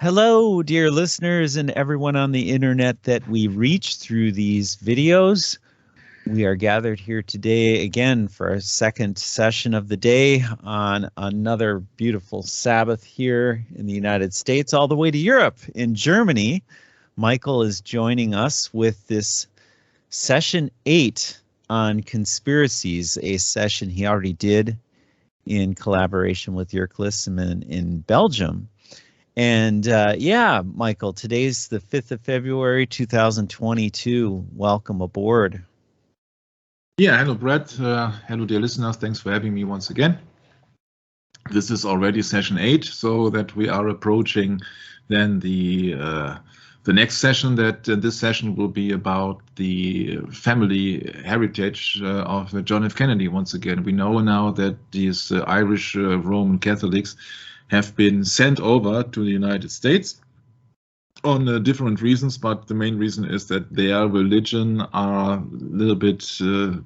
Hello, dear listeners and everyone on the internet that we reach through these videos. We are gathered here today again for our second session of the day on another beautiful Sabbath here in the United States, all the way to Europe. In Germany, Michael is joining us with this session 8 on conspiracies, a session he already did in collaboration with Jörg Lissemann in Belgium. And yeah, Michael, today's the 5th of February, 2022. Welcome aboard. Yeah, hello, Brett. Hello, dear listeners. Thanks for having me once again. This is already session 8, so that we are approaching then the next session. This session will be about the family heritage of John F. Kennedy. Once again, we know now that these Irish Roman Catholics have been sent over to the United States on different reasons, but the main reason is that their religion are a little bit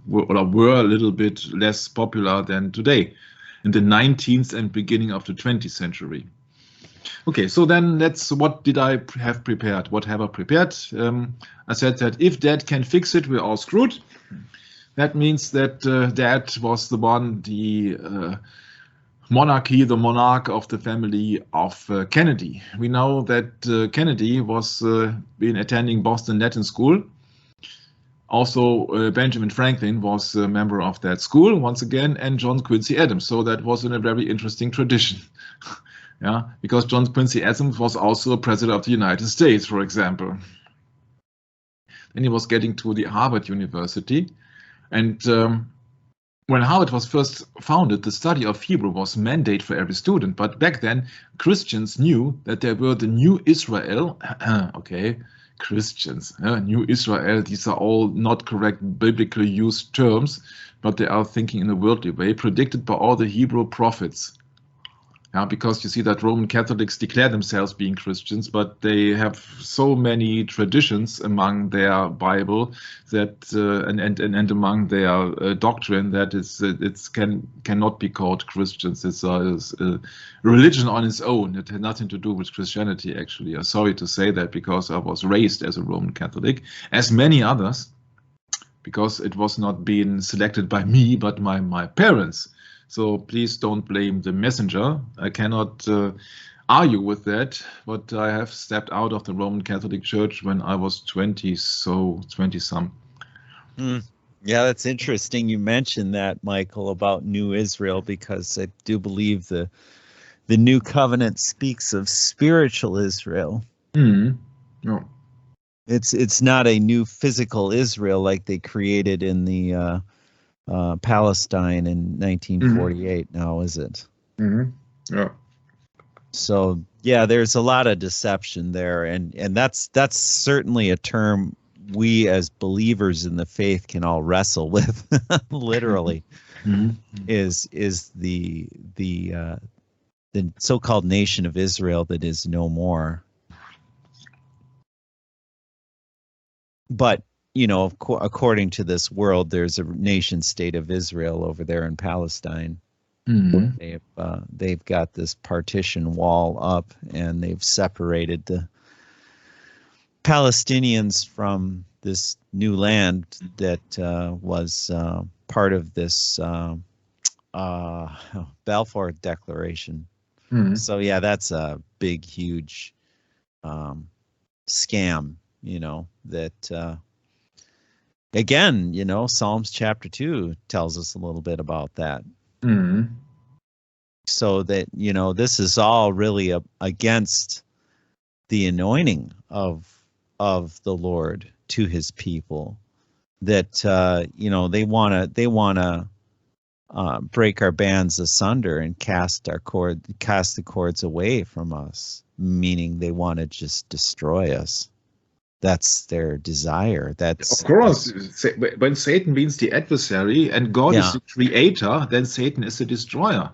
were a little bit less popular than today in the 19th and beginning of the 20th century. Okay, so then what did I have prepared? What have I prepared? I said that if Dad can fix it, we're all screwed. That means that Dad was the one, the monarch of the family of Kennedy. We know that Kennedy was been attending Boston Latin School. Also, Benjamin Franklin was a member of that school once again, and John Quincy Adams. So that was in a very interesting tradition. Yeah, because John Quincy Adams was also president of the United States, for example. Then he was getting to the Harvard University, and when Harvard was first founded, the study of Hebrew was mandate for every student. But back then, Christians knew that there were the new Israel. Okay, Christians, new Israel. These are all not correct biblically used terms, but they are thinking in a worldly way, predicted by all the Hebrew prophets. Because you see that Roman Catholics declare themselves being Christians, but they have so many traditions among their Bible that and among their doctrine that cannot be called Christians. It's a religion on its own. It had nothing to do with Christianity, actually. I'm sorry to say that, because I was raised as a Roman Catholic, as many others, because it was not being selected by me, but my parents. So please don't blame the messenger. I cannot argue with that, but I have stepped out of the Roman Catholic Church when I was 20-some. Yeah, that's interesting. You mentioned that, Michael, about New Israel, because I do believe the New Covenant speaks of spiritual Israel. No. It's not a new physical Israel like they created in the Palestine in 1948 now, is it? Yeah. So yeah, there's a lot of deception there, and that's certainly a term we as believers in the faith can all wrestle with. Literally, is the so-called nation of Israel that is no more. But according to this world, there's a nation state of Israel over there in Palestine. They've got this partition wall up, and they've separated the Palestinians from this new land that was part of this Balfour Declaration. So yeah, that's a big, huge scam, that again, Psalms chapter 2 tells us a little bit about that. So that, this is all really against the anointing of the Lord to his people, that, they want to break our bands asunder and cast the cords away from us, meaning they want to just destroy us. That's their desire. That's, of course, when Satan means the adversary and God is the creator, then Satan is the destroyer.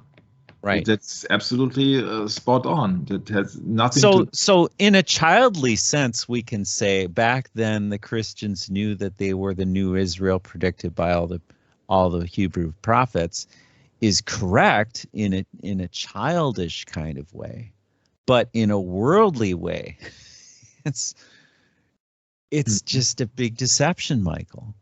Right. That's absolutely spot on. That has nothing So in a childly sense, we can say back then the Christians knew that they were the new Israel predicted by all the Hebrew prophets, is correct in a childish kind of way. but in a worldly way, it's just a big deception, Michael.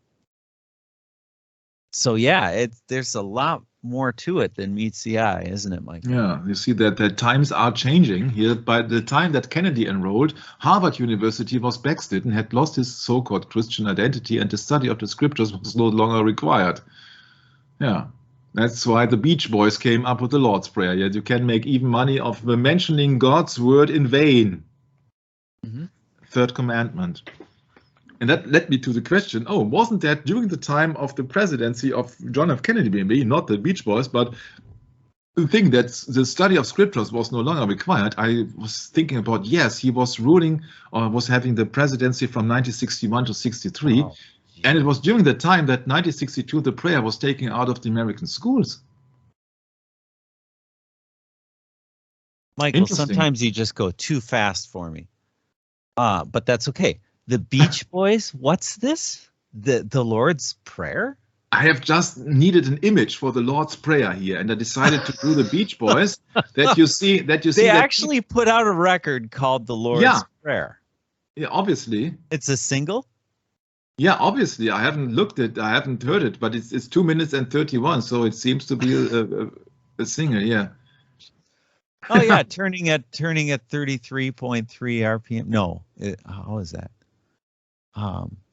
So yeah, there's a lot more to it than meets the eye, isn't it, Michael? Yeah, you see that the times are changing here. By the time that Kennedy enrolled, Harvard University was backslidden, had lost his so-called Christian identity, and the study of the scriptures was no longer required. Yeah, that's why the Beach Boys came up with the Lord's Prayer. Yet you can make even money of mentioning God's word in vain. Mm-hmm. Third commandment. And that led me to the question, wasn't that during the time of the presidency of John F. Kennedy, maybe, not the Beach Boys, but the thing that the study of scriptures was no longer required? I was thinking about, yes, he was ruling or was having the presidency from 1961 to 63. Oh, and it was during the time that 1962, the prayer was taken out of the American schools. Michael, sometimes you just go too fast for me. But that's okay. The Beach Boys, what's this? The Lord's Prayer? I have just needed an image for the Lord's Prayer here, and I decided to do the Beach Boys. They actually put out a record called the Lord's Prayer. Yeah, obviously. It's a single? Yeah, obviously. I haven't heard it, but it's 2 minutes and 31, so it seems to be a singer, yeah. Oh yeah, turning at 33.3 RPM. No, how is that?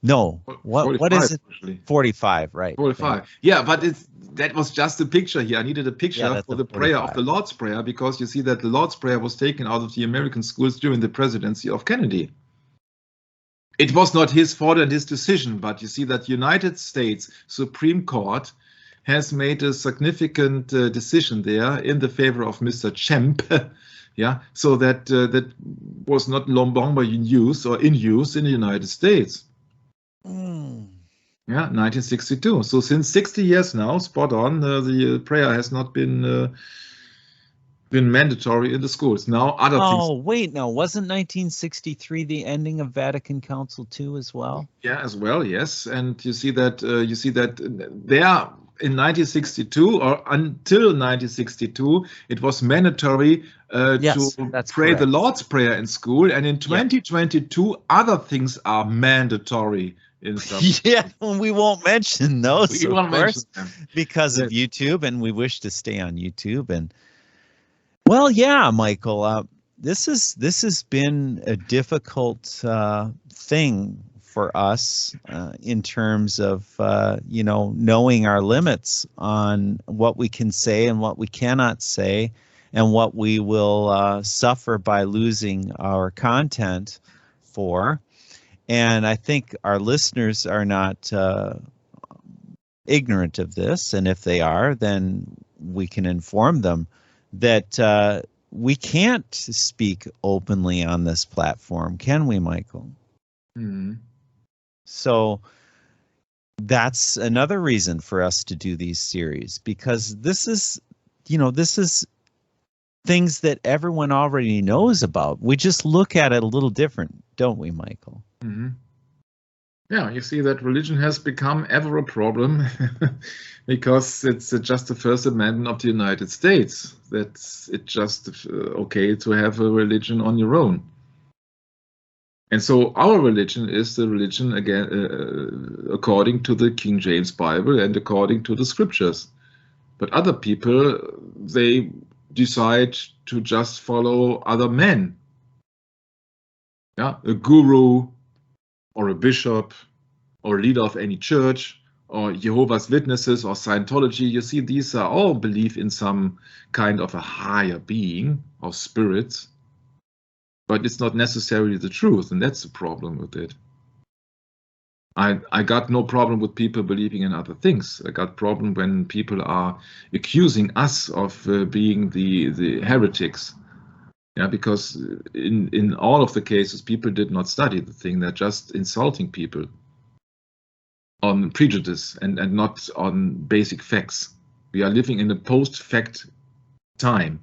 No. What is it? Actually. 45, right? 45. Yeah, but that was just a picture here. I needed a picture for the prayer of the Lord's Prayer, because you see that the Lord's Prayer was taken out of the American schools during the presidency of Kennedy. It was not his fault and his decision, but you see that United States Supreme Court has made a significant decision there in the favor of Mr. Champ. Yeah, so that was not longer in use in the United States. Yeah, 1962. So since 60 years now, spot on, the prayer has not been mandatory in the schools. Now other things. Oh wait, no, wasn't 1963 the ending of Vatican Council II as well? Yeah, as well, yes. And you see that there. In 1962 or until 1962, it was mandatory to pray the Lord's Prayer in school, and in 2022, other things are mandatory in some. Yeah, we won't mention those, of course, because of YouTube, and we wish to stay on YouTube. And well, yeah, Michael, this has been a difficult thing for us in terms of knowing our limits on what we can say and what we cannot say, and what we will suffer by losing our content for. And I think our listeners are not ignorant of this, and if they are, then we can inform them that we can't speak openly on this platform, can we, Michael? Mm-hmm. So that's another reason for us to do these series, because this is things that everyone already knows about. We just look at it a little different, don't we, Michael? Mm-hmm. Yeah, you see that religion has become ever a problem because it's just the First Amendment of the United States. That's it, just okay to have a religion on your own. And so our religion is the religion, again, according to the King James Bible and according to the scriptures. But other people, they decide to just follow other men. Yeah, a guru or a bishop or leader of any church or Jehovah's Witnesses or Scientology. You see, these are all belief in some kind of a higher being or spirit. But it's not necessarily the truth, and that's the problem with it. I got no problem with people believing in other things. I got problem when people are accusing us of being the heretics. Yeah, because in all of the cases, people did not study the thing. They're just insulting people on prejudice and not on basic facts. We are living in a post-fact time.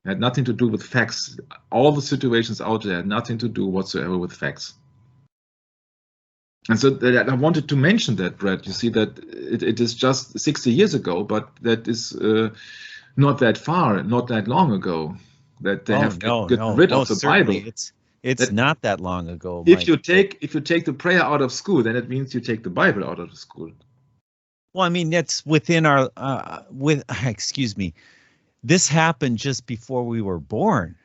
It had nothing to do with facts. All the situations out there had nothing to do whatsoever with facts. And so I wanted to mention that, Brad. You see that it is just 60 years ago, but that is not that far, not that long ago. that they Oh, have no, gotten no, rid of most the certainly. Bible. It's That not that long ago, if Mike. you take the prayer out of school, then it means you take the Bible out of the school. Well, I mean, it's within our excuse me. This happened just before we were born.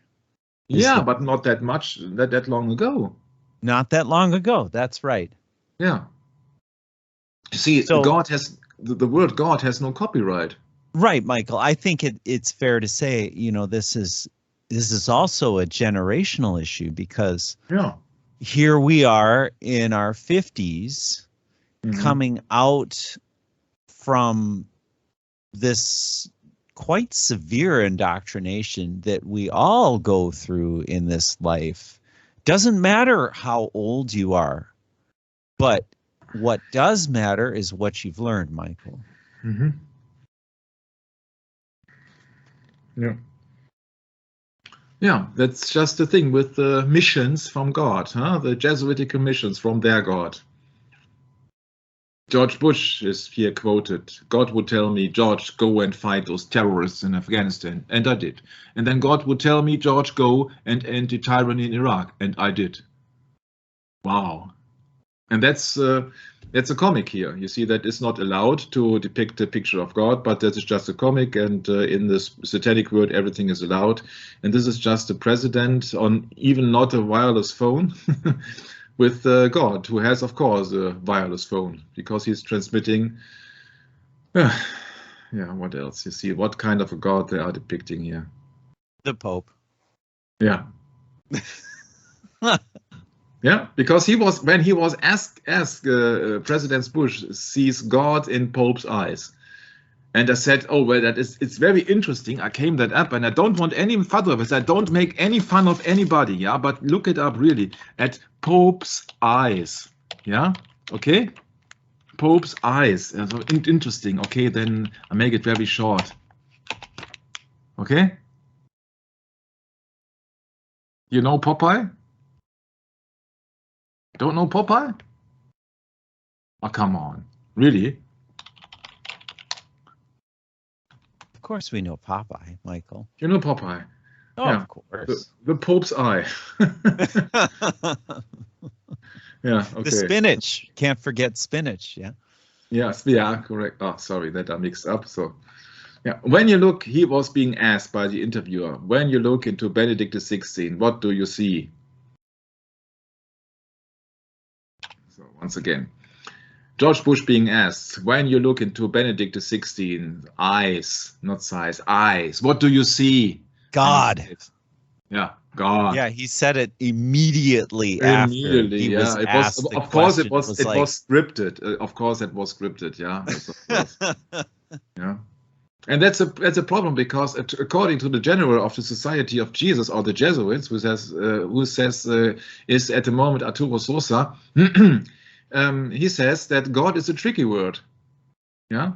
Yeah, but not that much that long ago. Not that long ago. That's right. Yeah. You see, So, God has the word God has no copyright. right, Michael. I think it's fair to say, this is also a generational issue, because here we are in our 50s, coming out from this quite severe indoctrination that we all go through in this life. Doesn't matter how old you are, but what does matter is what you've learned, Michael. Yeah. Yeah, that's just the thing with the missions from God, the Jesuitical missions from their God. George Bush is here quoted. God would tell me, George, go and fight those terrorists in Afghanistan. And I did. And then God would tell me, George, go and end the tyranny in Iraq. And I did. Wow. And that's a comic here. You see, that is not allowed to depict a picture of God, but that is just a comic. And in this satanic world, everything is allowed. And this is just a president on even not a wireless phone with God, who has, of course, a wireless phone, because he's transmitting. Yeah, what else? You see, what kind of a God they are depicting here? The Pope. Yeah. Yeah, because when he was asked, President Bush sees God in Pope's eyes. And I said, oh, well, it's very interesting. I came that up, and I don't want any fun of it. I don't make any fun of anybody, yeah? But look it up, really, at Pope's eyes, yeah? Okay? Pope's eyes. So interesting. Okay, then I make it very short. Okay? You know Popeye? Don't know Popeye? Oh, come on. Really? Of course we know Popeye, Michael. You know Popeye? Oh, yeah. Of course. The Pope's eye. Yeah, okay. The spinach. Can't forget spinach, yeah? Yes, yeah, correct. Oh, sorry that I mixed up. So, yeah, when you look, he was being asked by the interviewer, when you look into Benedict XVI, what do you see? So, once again, George Bush being asked, when you look into Benedict XVI, eyes, not size, eyes, what do you see? God. Yeah, God. Yeah, he said it immediately after he was asked the of course, it was scripted. Of course, it was scripted. Yeah, yeah. And that's a problem, because according to the general of the Society of Jesus, or the Jesuits, who says is at the moment Arturo Sosa, he says that God is a tricky word. Yeah,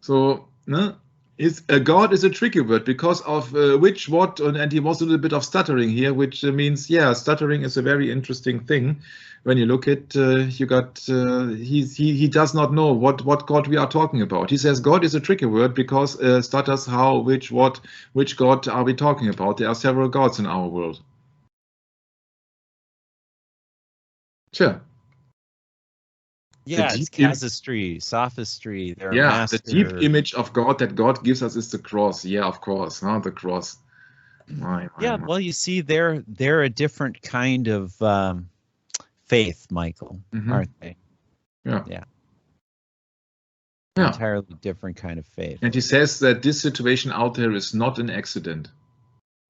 so God is a tricky word because of which, what, and he was a little bit of stuttering here, which means, yeah, stuttering is a very interesting thing. When you look at, you got, he does not know what God we are talking about. He says God is a tricky word because stutters how, which, what, which God are we talking about? There are several gods in our world. Sure. Yeah, it's casuistry, sophistry. Yeah, the deep image of God that God gives us is the cross. Yeah, of course, the cross. Yeah, well, you see, they're a different kind of faith, Michael, aren't they? Yeah. Yeah. Entirely different kind of faith. And he says that this situation out there is not an accident.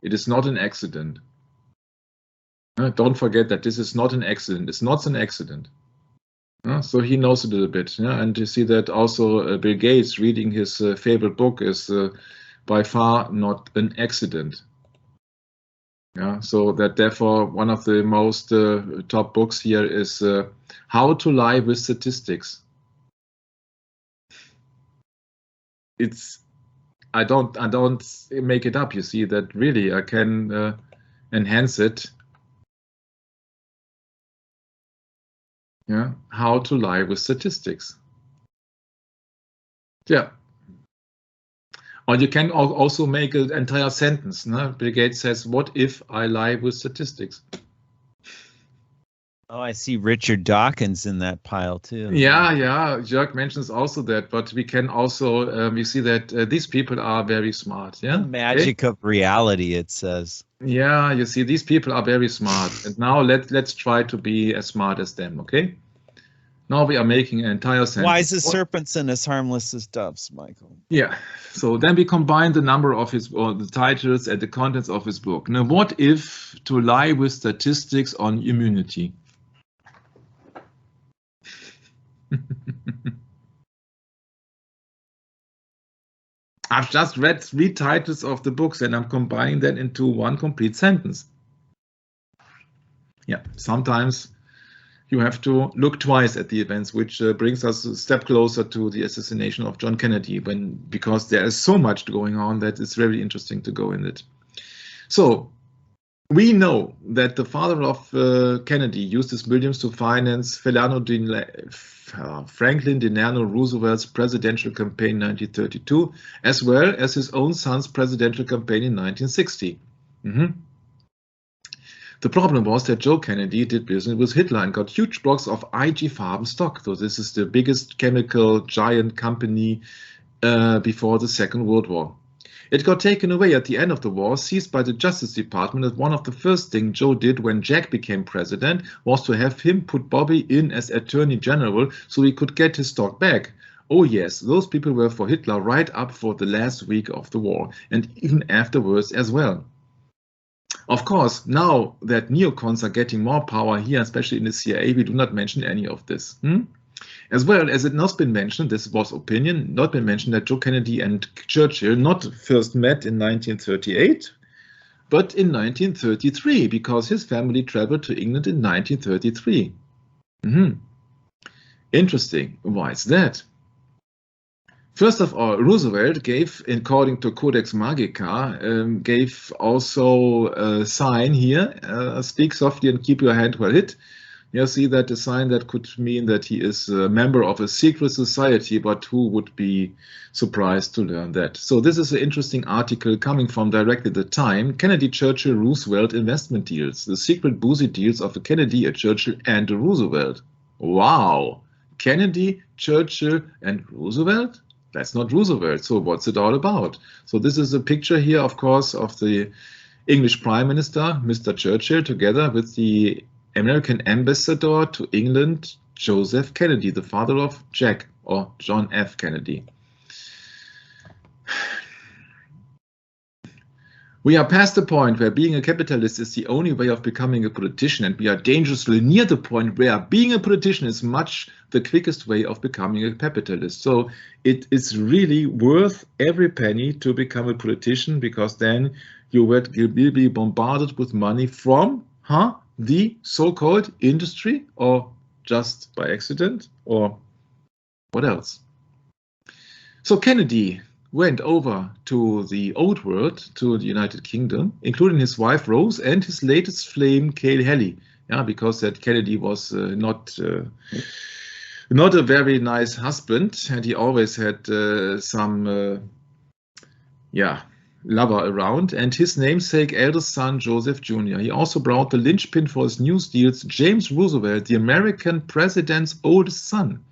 It is not an accident. Don't forget that this is not an accident. It's not an accident. So he knows a little bit. And you see that also Bill Gates reading his favorite book is by far not an accident. Yeah, so that therefore one of the most top books here is How to Lie with Statistics. I don't make it up. You see that really I can enhance it. Yeah, How to Lie with Statistics. Yeah. Or you can also make an entire sentence. No? Bill Gates says, "What if I lie with statistics?" Oh, I see Richard Dawkins in that pile too. Yeah. Jörg mentions also that, but we can also we see that these people are very smart. Yeah, the magic of reality, it says. Yeah, you see, these people are very smart, and now let's try to be as smart as them. Okay. Now we are making an entire sentence. Wise as serpents and as harmless as doves, Michael. Yeah. So then we combine the number of the titles and the contents of his book. Now, what if to lie with statistics on immunity? I've just read 3 titles of the books and I'm combining that into one complete sentence. Yeah, sometimes you have to look twice at the events, which brings us a step closer to the assassination of John Kennedy, because there is so much going on that it's very interesting to go in it. So we know that the father of Kennedy used his millions to finance Franklin Delano Roosevelt's presidential campaign in 1932, as well as his own son's presidential campaign in 1960. The problem was that Joe Kennedy did business with Hitler and got huge blocks of IG Farben stock. So this is the biggest chemical giant company before the Second World War. It got taken away at the end of the war, seized by the Justice Department, and one of the first things Joe did when Jack became president was to have him put Bobby in as Attorney General so he could get his stock back. Oh yes, those people were for Hitler right up for the last week of the war, and even afterwards as well. Of course, now that neocons are getting more power here, especially in the CIA, we do not mention any of this. As well as it not been mentioned, this was opinion, not been mentioned that Joe Kennedy and Churchill not first met in 1938, but in 1933, because his family traveled to England in 1933. Interesting. Why is that? First of all, Roosevelt gave, according to Codex Magica, gave also a sign here, speak softly and keep your hand well hid. You see that a sign that could mean that he is a member of a secret society, but who would be surprised to learn that? So this is an interesting article coming from directly the time, Kennedy, Churchill, Roosevelt investment deals, the secret boozy deals of a Kennedy, a Churchill and a Roosevelt. Wow, Kennedy, Churchill and Roosevelt? That's not Roosevelt, so what's it all about? So this is a picture here, of course, of the English Prime Minister, Mr. Churchill, together with the American ambassador to England, Joseph Kennedy, the father of Jack, or John F. Kennedy. We are past the point where being a capitalist is the only way of becoming a politician, and we are dangerously near the point where being a politician is much the quickest way of becoming a capitalist. So it is really worth every penny to become a politician, because then you will be bombarded with money from the so-called industry, or just by accident, or what else? So Kennedy went over to the old world, to the United Kingdom, including his wife Rose and his latest flame, Cale Halley. Yeah, because that Kennedy was not a very nice husband, and he always had some lover around, and his namesake eldest son Joseph Jr. He also brought the linchpin for his news deals, James Roosevelt, the American president's oldest son.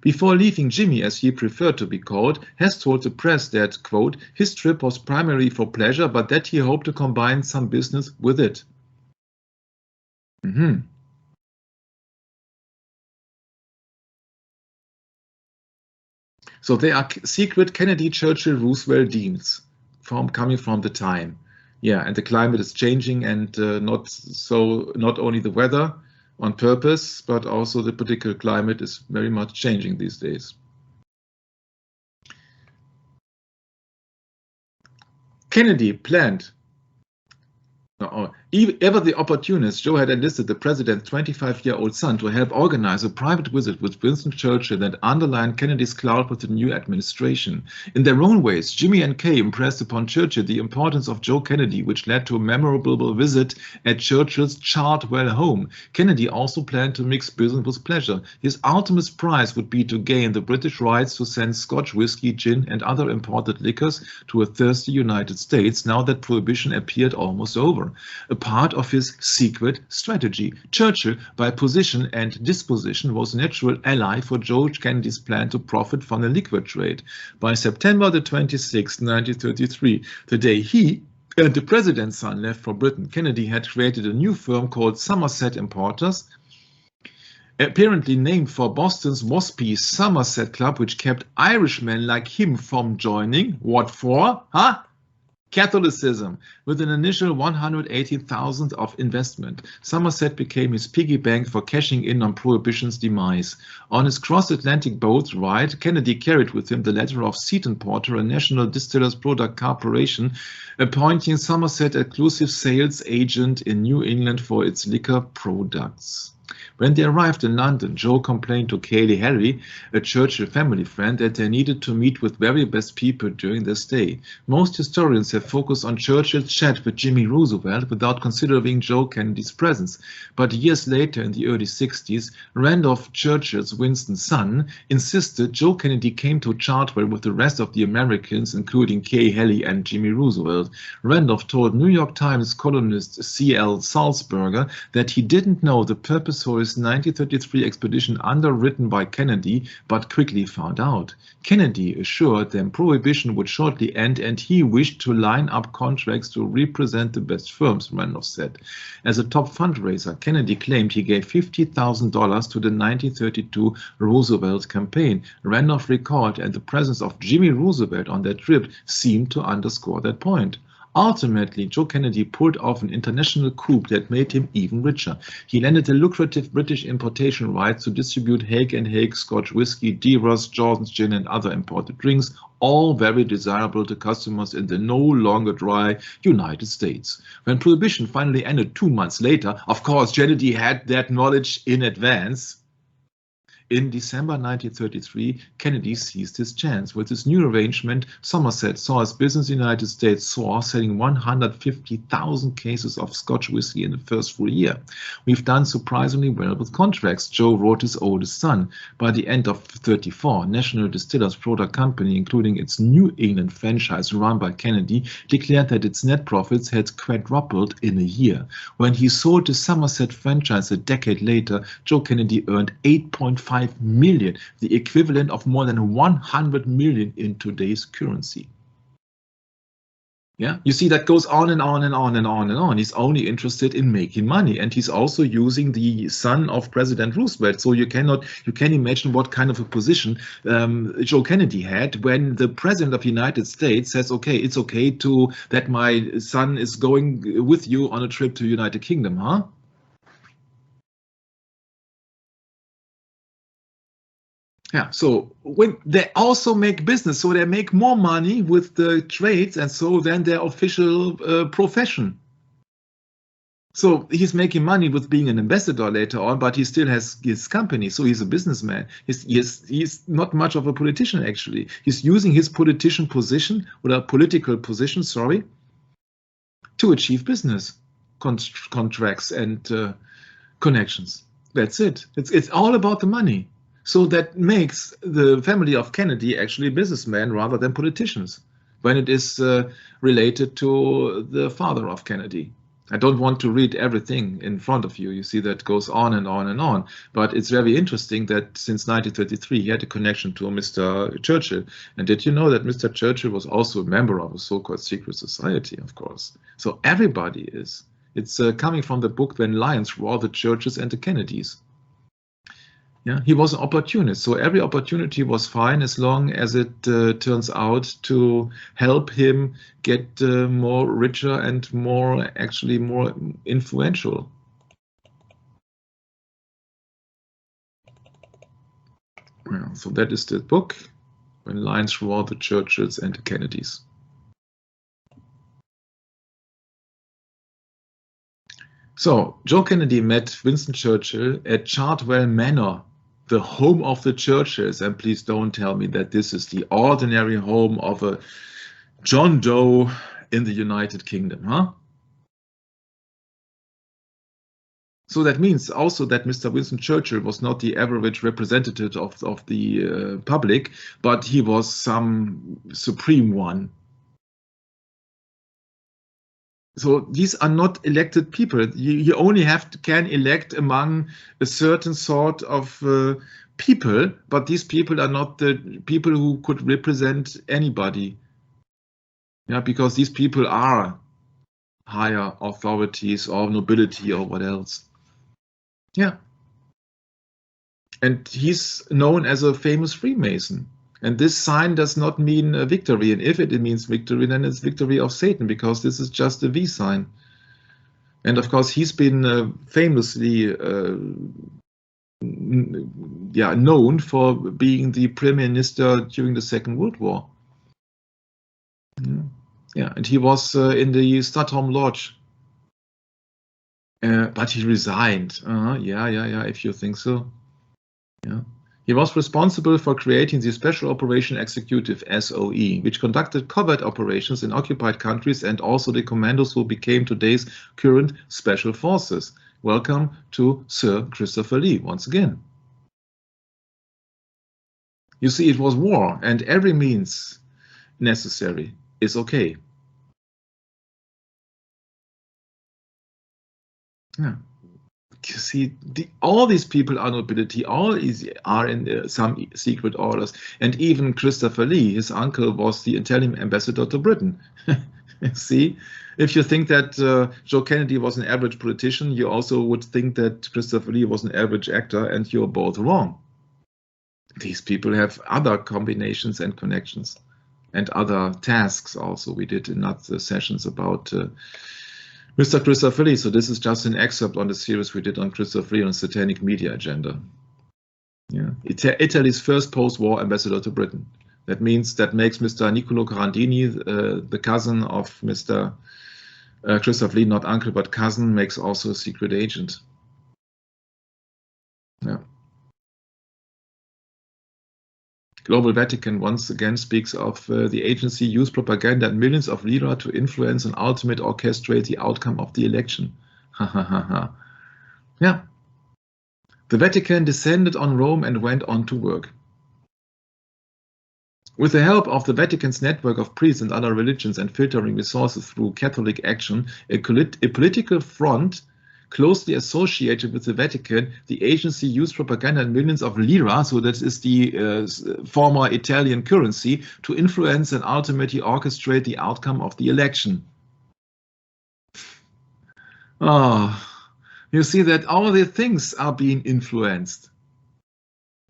Before leaving, Jimmy, as he preferred to be called, has told the press that, quote, his trip was primarily for pleasure, but that he hoped to combine some business with it. So they are secret Kennedy, Churchill, Roosevelt deals coming from the time. Yeah, and the climate is changing, and not only the weather on purpose, but also the political climate is very much changing these days. Kennedy planned. Ever the opportunist, Joe had enlisted the president's 25-year-old son to help organize a private visit with Winston Churchill that underlined Kennedy's clout with the new administration. In their own ways, Jimmy and Kay impressed upon Churchill the importance of Joe Kennedy, which led to a memorable visit at Churchill's Chartwell home. Kennedy also planned to mix business with pleasure. His ultimate prize would be to gain the British rights to send Scotch whiskey, gin, and other imported liquors to a thirsty United States now that prohibition appeared almost over. A part of his secret strategy. Churchill, by position and disposition, was a natural ally for George Kennedy's plan to profit from the liquor trade. By September the 26th, 1933, the day he and the president's son left for Britain, Kennedy had created a new firm called Somerset Importers, apparently named for Boston's waspy Somerset Club, which kept Irishmen like him from joining. What for? Huh? Catholicism. With an initial $180,000 of investment, Somerset became his piggy bank for cashing in on Prohibition's demise. On his cross-Atlantic boat ride, Kennedy carried with him the letter of Seton Porter, a National Distillers Product Corporation, appointing Somerset exclusive sales agent in New England for its liquor products. When they arrived in London, Joe complained to Kaylee Harry, a Churchill family friend, that they needed to meet with very best people during their stay. Most historians have focused on Churchill's chat with Jimmy Roosevelt without considering Joe Kennedy's presence. But years later, in the early 60s, Randolph Churchill's Winston's son insisted Joe Kennedy came to Chartwell with the rest of the Americans, including Kay Haley and Jimmy Roosevelt. Randolph told New York Times columnist C.L. Salzberger that he didn't know the purpose for his 1933 expedition underwritten by Kennedy, but quickly found out. Kennedy assured them Prohibition would shortly end, and he wished to line up contracts to represent the best firms, Randolph said. As a top fundraiser, Kennedy claimed he gave $50,000 to the 1932 Roosevelt campaign. Randolph recalled, and the presence of Jimmy Roosevelt on that trip seemed to underscore that point. Ultimately, Joe Kennedy pulled off an international coup that made him even richer. He landed the lucrative British importation rights to distribute Haig & Haig Scotch whisky, Dever's, Jordan's gin, and other imported drinks, all very desirable to customers in the no longer dry United States. When Prohibition finally ended 2 months later, of course, Kennedy had that knowledge in advance. In December 1933, Kennedy seized his chance. With this new arrangement, Somerset saw his business in the United States soar, selling 150,000 cases of Scotch whiskey in the first full year. We've done surprisingly well with contracts, Joe wrote his oldest son. By the end of 1934, National Distillers Product Company, including its New England franchise run by Kennedy, declared that its net profits had quadrupled in a year. When he sold the Somerset franchise a decade later, Joe Kennedy earned $8.5 million, the equivalent of more than 100 million in today's currency. Yeah, you see, that goes on and on and on and on and on. He's only interested in making money, and he's also using the son of President Roosevelt. So you can imagine what kind of a position Joe Kennedy had when the president of the United States says, okay, it's okay that my son is going with you on a trip to the United Kingdom, huh? Yeah, so when they also make business, so they make more money with the trades, and so then their official profession. So he's making money with being an ambassador later on, but he still has his company, so he's a businessman. He's not much of a politician, actually. He's using his political position, to achieve business contracts and connections. That's it. It's all about the money. So that makes the family of Kennedy actually businessmen rather than politicians when it is related to the father of Kennedy. I don't want to read everything in front of you. You see, that goes on and on and on. But it's very interesting that since 1933, he had a connection to Mr. Churchill. And did you know that Mr. Churchill was also a member of a so-called secret society, of course? So everybody is. It's coming from the book When Lions Roar, the Churchills and the Kennedys. Yeah, he was an opportunist, so every opportunity was fine as long as it turns out to help him get more richer and more influential. Yeah, so that is the book, When Lions Roar, the Churchills and the Kennedys. So Joe Kennedy met Winston Churchill at Chartwell Manor, the home of the Churchills. And please don't tell me that this is the ordinary home of a John Doe in the United Kingdom, huh? So that means also that Mr. Winston Churchill was not the average representative of the public, but he was some supreme one. So these are not elected people. You only can elect among a certain sort of people, but these people are not the people who could represent anybody. Yeah, because these people are higher authorities or nobility or what else. Yeah. And he's known as a famous Freemason. And this sign does not mean a victory. And if it means victory, then it's victory of Satan, because this is just a V sign. And of course, he's been famously known for being the prime minister during the Second World War. Yeah, and he was in the Stockholm Lodge. But he resigned. Yeah, if you think so. Yeah. He was responsible for creating the Special Operation Executive, SOE, which conducted covert operations in occupied countries, and also the commandos who became today's current special forces. Welcome to Sir Christopher Lee once again. You see, it was war, and every means necessary is okay. Yeah. You see, all these people are nobility, all are in some secret orders. And even Christopher Lee, his uncle, was the Italian ambassador to Britain. See, if you think that Joe Kennedy was an average politician, you also would think that Christopher Lee was an average actor, and you're both wrong. These people have other combinations and connections and other tasks also. We did in other sessions about Mr. Christopher Lee. So this is just an excerpt on the series we did on Christopher Lee on Satanic Media Agenda. Yeah, Italy's first post-war ambassador to Britain. That means that makes Mr. Niccolo Carandini, the cousin of Mr. Christopher Lee, not uncle but cousin, makes also a secret agent. Yeah. Global Vatican once again speaks of the agency used propaganda and millions of lira to influence and ultimately orchestrate the outcome of the election. Yeah. The Vatican descended on Rome and went on to work. With the help of the Vatican's network of priests and other religions and filtering resources through Catholic action, a political front closely associated with the Vatican, the agency used propaganda and millions of lira, so that is the former Italian currency, to influence and ultimately orchestrate the outcome of the election. Oh, you see that all the things are being influenced.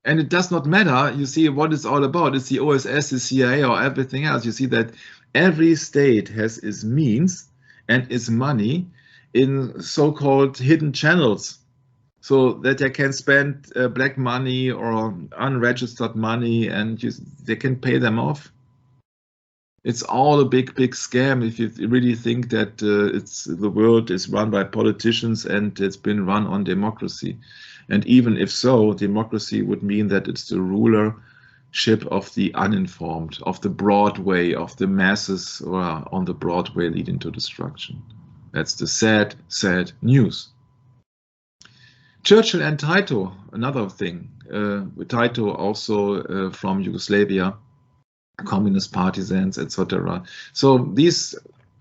And it does not matter, you see, what it's all about. It's the OSS, the CIA, or everything else. You see that every state has its means and its money in so-called hidden channels, so that they can spend black money or unregistered money, and they can pay them off. It's all a big scam if you really think that the world is run by politicians and it's been run on democracy. And even if so, democracy would mean that it's the rulership of the uninformed, of the broad way, of the masses, or on the broad way leading to destruction. That's the sad, sad news. Churchill and Tito, another thing. Tito also from Yugoslavia, communist partisans, etc. So these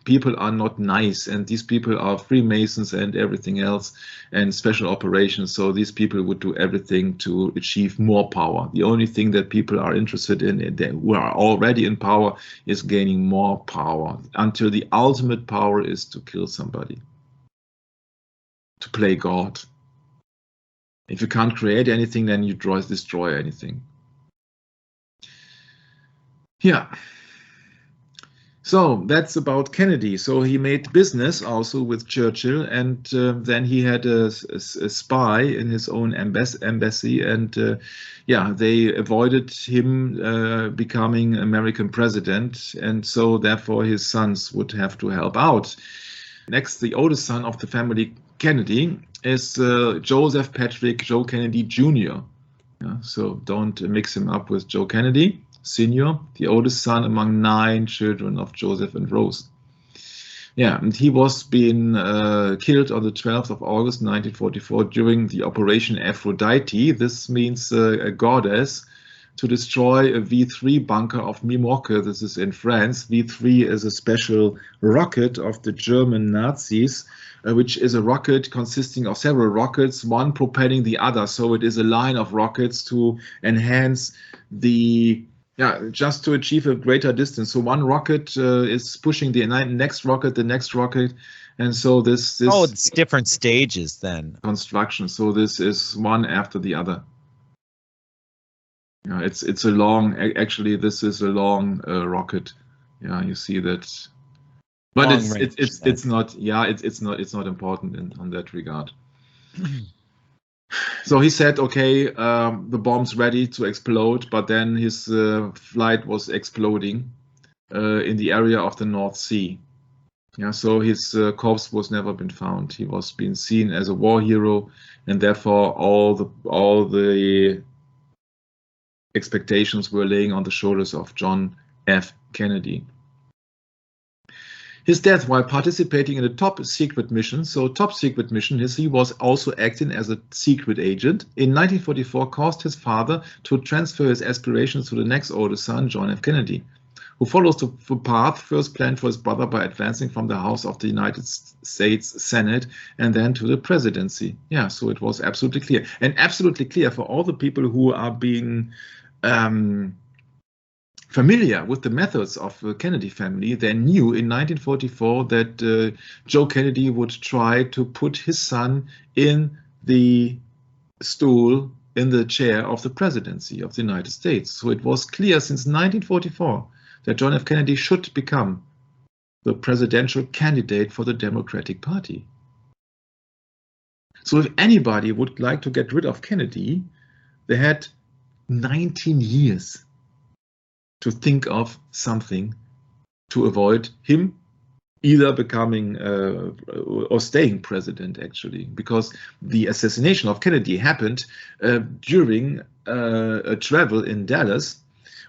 people are not nice, and these people are Freemasons and everything else, and special operations. So these people would do everything to achieve more power. The only thing that people are interested in, who are already in power, is gaining more power, until the ultimate power is to kill somebody, to play God. If you can't create anything, then you destroy anything. Yeah. So that's about Kennedy. So he made business also with Churchill, and then he had a spy in his own embassy, and yeah, they avoided him becoming American president, and so therefore his sons would have to help out. Next, the oldest son of the family Kennedy is Joseph Patrick Joe Kennedy Jr. Yeah, so don't mix him up with Joe Kennedy Sr., the oldest son among 9 children of Joseph and Rose. Yeah, and he was being killed on the 12th of August 1944 during the Operation Aphrodite. This means a goddess, to destroy a V3 bunker of Mimorque. This is in France. V3 is a special rocket of the German Nazis, which is a rocket consisting of several rockets, one propelling the other. So it is a line of rockets to enhance the, just to achieve a greater distance. So one rocket is pushing the next rocket, and so this oh, it's different stages then. Construction. So this is one after the other. Yeah, it's a long. Actually, this is a long rocket. Yeah, you see that. But it's not. Yeah, it's not important on that regard. So he said, okay, the bomb's ready to explode, but then his flight was exploding in the area of the North Sea. Yeah, so his corpse was never been found. He was being seen as a war hero, and therefore all the expectations were laying on the shoulders of John F. Kennedy. His death while participating in a top secret mission, so top secret mission, he was also acting as a secret agent, in 1944 caused his father to transfer his aspirations to the next oldest son, John F. Kennedy, who follows the path first planned for his brother by advancing from the House of the United States Senate and then to the presidency. Yeah, so it was absolutely clear. And absolutely clear for all the people who are being familiar with the methods of the Kennedy family. They knew in 1944 that Joe Kennedy would try to put his son in the stool, in the chair of the presidency of the United States. So it was clear since 1944 that John F. Kennedy should become the presidential candidate for the Democratic Party. So if anybody would like to get rid of Kennedy, they had 19 years to think of something to avoid him either becoming or staying president, actually, because the assassination of Kennedy happened during a travel in Dallas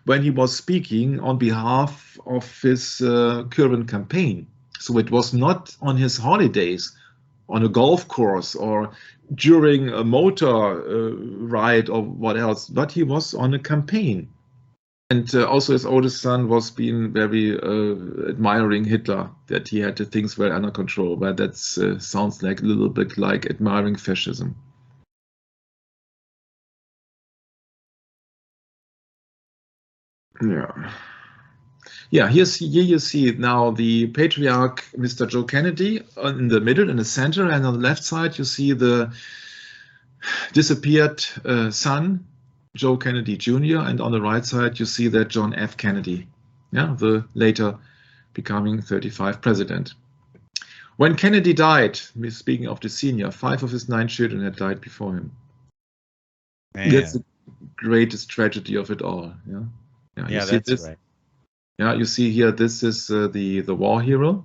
when he was speaking on behalf of his current campaign. So it was not on his holidays on a golf course or during a motor ride or what else, but he was on a campaign. And also his oldest son was being very admiring Hitler, that he had the things well under control, but that sounds like a little bit like admiring fascism. Yeah, here you see now the patriarch, Mr. Joe Kennedy, in the middle, in the center, and on the left side you see the disappeared son, Joe Kennedy Jr., and on the right side you see that John F. Kennedy, yeah, the later becoming 35 president. When Kennedy died, speaking of the senior, 5 of his 9 children had died before him. Man. That's the greatest tragedy of it all. Yeah, that's right. Yeah, you see here, this is the war hero,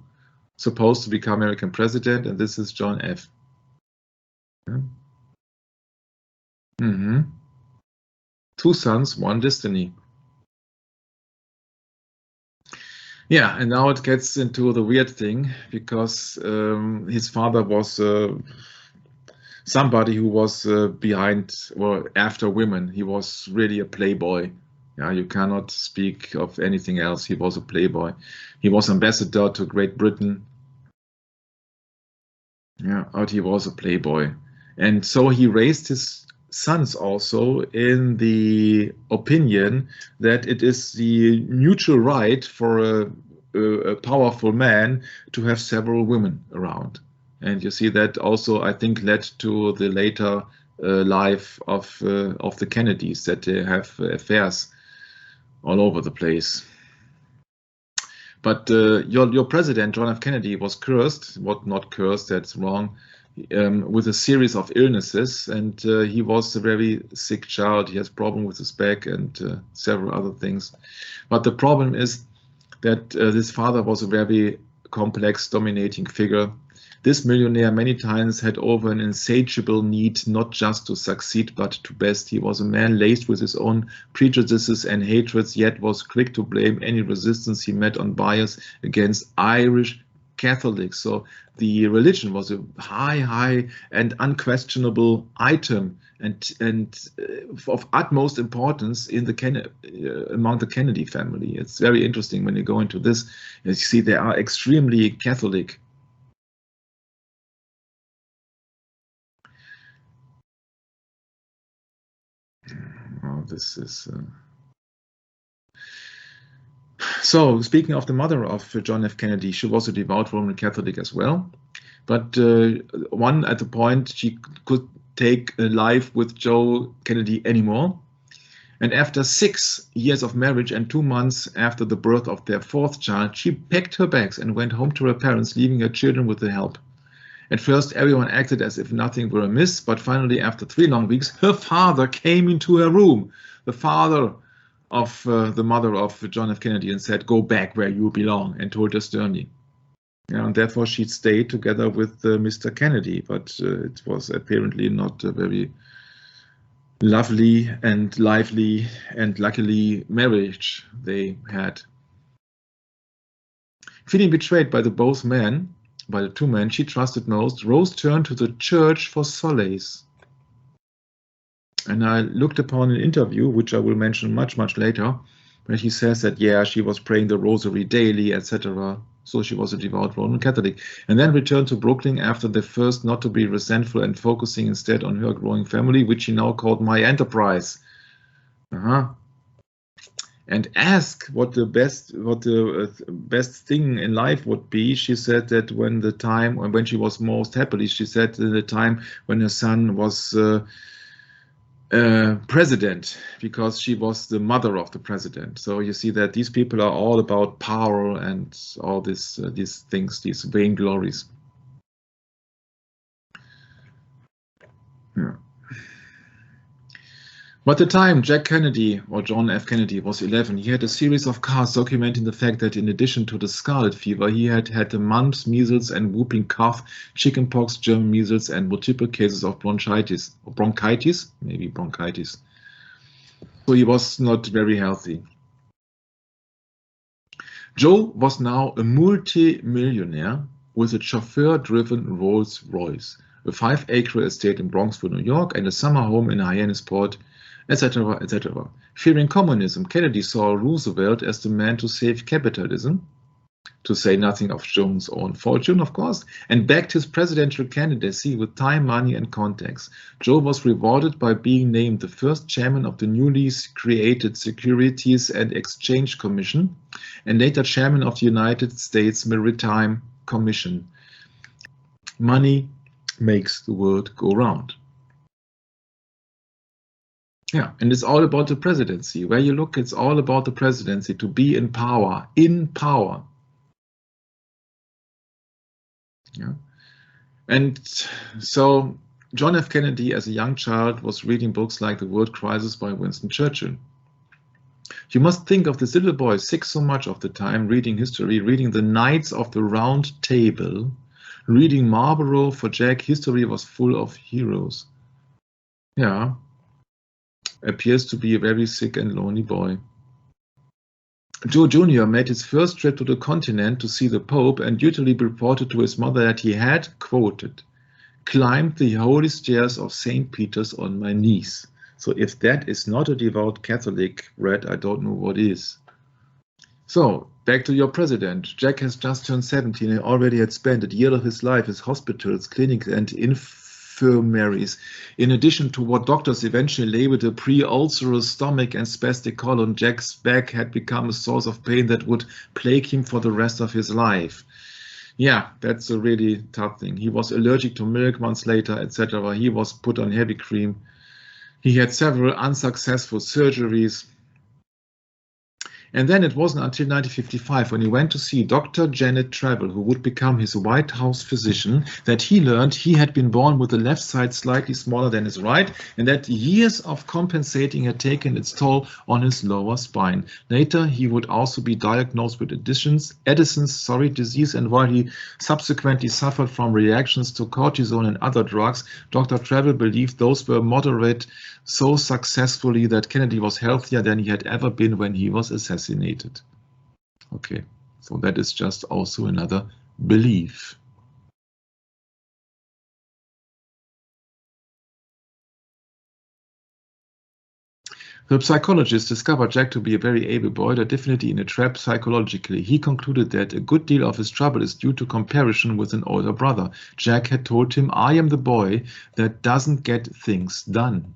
supposed to become American president, and this is John F. Yeah. 2 sons, 1 destiny. Yeah, and now it gets into the weird thing, because his father was somebody who was behind or after women. He was really a playboy. Yeah, you cannot speak of anything else. He was a playboy. He was ambassador to Great Britain. Yeah, but he was a playboy. And so he raised his sons also in the opinion that it is the mutual right for a powerful man to have several women around. And you see that also, I think, led to the later life of the Kennedys, that they have affairs all over the place. But your president, John F. Kennedy, was cursed, not cursed, that's wrong, with a series of illnesses, and he was a very sick child. He has problem with his back and several other things. But the problem is that his father was a very complex, dominating figure, This millionaire many times had over an insatiable need not just to succeed but to best. He was a man laced with his own prejudices and hatreds, yet was quick to blame any resistance he met on bias against Irish Catholics. So the religion was a high and unquestionable item and of utmost importance in the among the Kennedy family. It's very interesting when you go into this. You see they are extremely Catholic. Oh, this is so. Speaking of the mother of John F. Kennedy, she was a devout Roman Catholic as well, but one at the point she could take a life with Joe Kennedy anymore. And after 6 years of marriage and 2 months after the birth of their 4th child, she packed her bags and went home to her parents, leaving her children with the help. At first, everyone acted as if nothing were amiss, but finally, after 3 long weeks, her father came into her room, the father of the mother of John F. Kennedy, and said, "Go back where you belong," and told her sternly. And therefore, she stayed together with Mr. Kennedy, but it was apparently not a very lovely and lively and luckily marriage they had. Feeling betrayed by the two men she trusted most, Rose turned to the church for solace. And I looked upon an interview, which I will mention much later, where he says that, yeah, she was praying the rosary daily, etc. So she was a devout Roman Catholic, and then returned to Brooklyn after the first, not to be resentful and focusing instead on her growing family, which she now called My Enterprise. And asked what the best thing in life would be. She said that when she was most happily, she said the time when her son was president, because she was the mother of the president. So you see that these people are all about power and all these things, these vainglories. Yeah. By the time Jack Kennedy, or John F. Kennedy, was 11, he had a series of cards documenting the fact that in addition to the scarlet fever, he had had the mumps, measles, and whooping cough, chickenpox, German measles, and multiple cases of bronchitis. Maybe bronchitis. So he was not very healthy. Joe was now a multi-millionaire with a chauffeur-driven Rolls-Royce, a 5-acre estate in Bronxville, New York, and a summer home in Hyannisport, etc., etc. Fearing communism, Kennedy saw Roosevelt as the man to save capitalism, to say nothing of Jones' own fortune, of course, and backed his presidential candidacy with time, money, and contacts. Joe was rewarded by being named the first chairman of the newly created Securities and Exchange Commission, and later chairman of the United States Maritime Commission. Money makes the world go round. Yeah, and it's all about the presidency. Where you look, it's all about the presidency, to be in power, Yeah. And so John F. Kennedy, as a young child, was reading books like The World Crisis by Winston Churchill. You must think of this little boy, 6 so much of the time, reading history, reading the Knights of the Round Table, reading Marlborough. For Jack, history was full of heroes. Yeah. Appears to be a very sick and lonely boy. Joe Jr. made his first trip to the continent to see the Pope and dutifully reported to his mother that he had, quoted, "climbed the holy stairs of St. Peter's on my knees." So if that is not a devout Catholic, Red, I don't know what is. So back to your president. Jack has just turned 17 and already had spent a year of his life in hospitals, clinics, and infirmaries. In addition to what doctors eventually labeled a pre-ulcerous stomach and spastic colon, Jack's back had become a source of pain that would plague him for the rest of his life. Yeah, that's a really tough thing. He was allergic to milk months later, etc. He was put on heavy cream. He had several unsuccessful surgeries. And then it wasn't until 1955, when he went to see Dr. Janet Travel, who would become his White House physician, that he learned he had been born with the left side slightly smaller than his right, and that years of compensating had taken its toll on his lower spine. Later, he would also be diagnosed with Addison's disease, and while he subsequently suffered from reactions to cortisone and other drugs, Dr. Travel believed those were moderate so successfully that Kennedy was healthier than he had ever been when he was assassinated. Okay, so that is just also another belief. The psychologist discovered Jack to be a very able boy, but definitely in a trap psychologically. He concluded that a good deal of his trouble is due to comparison with an older brother. Jack had told him, "I am the boy that doesn't get things done.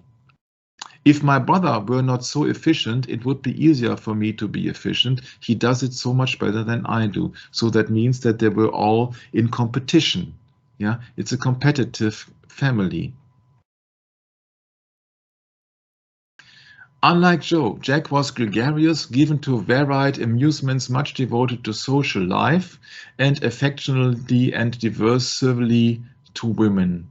If my brother were not so efficient, it would be easier for me to be efficient. He does it so much better than I do." So that means that they were all in competition. Yeah, it's a competitive family. Unlike Joe, Jack was gregarious, given to varied amusements, much devoted to social life, and affectionately and diversely to women.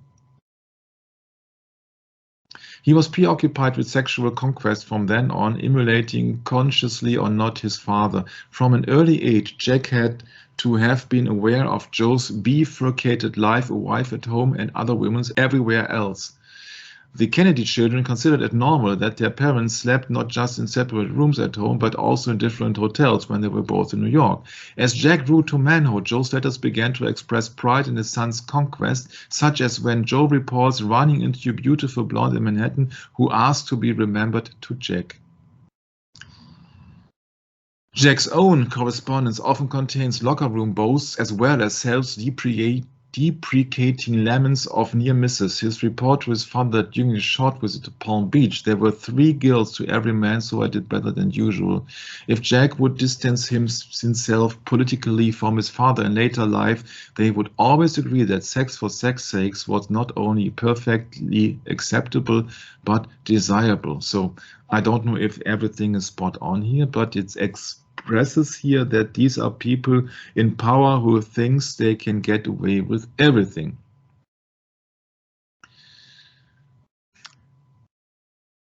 He was preoccupied with sexual conquest from then on, emulating, consciously or not, his father. From an early age, Jack had to have been aware of Joe's bifurcated life, a wife at home and other women everywhere else. The Kennedy children considered it normal that their parents slept not just in separate rooms at home, but also in different hotels when they were both in New York. As Jack grew to manhood, Joe's letters began to express pride in his son's conquest, such as when Joe reports running into a beautiful blonde in Manhattan who asked to be remembered to Jack. Jack's own correspondence often contains locker room boasts as well as self-deprecating laments of near misses. His report to his father that during a short visit to Palm Beach, there were 3 girls to every man, so I did better than usual. If Jack would distance himself politically from his father in later life, they would always agree that sex for sex's sake was not only perfectly acceptable, but desirable. So I don't know if everything is spot on here, but it's expresses here that these are people in power who thinks they can get away with everything.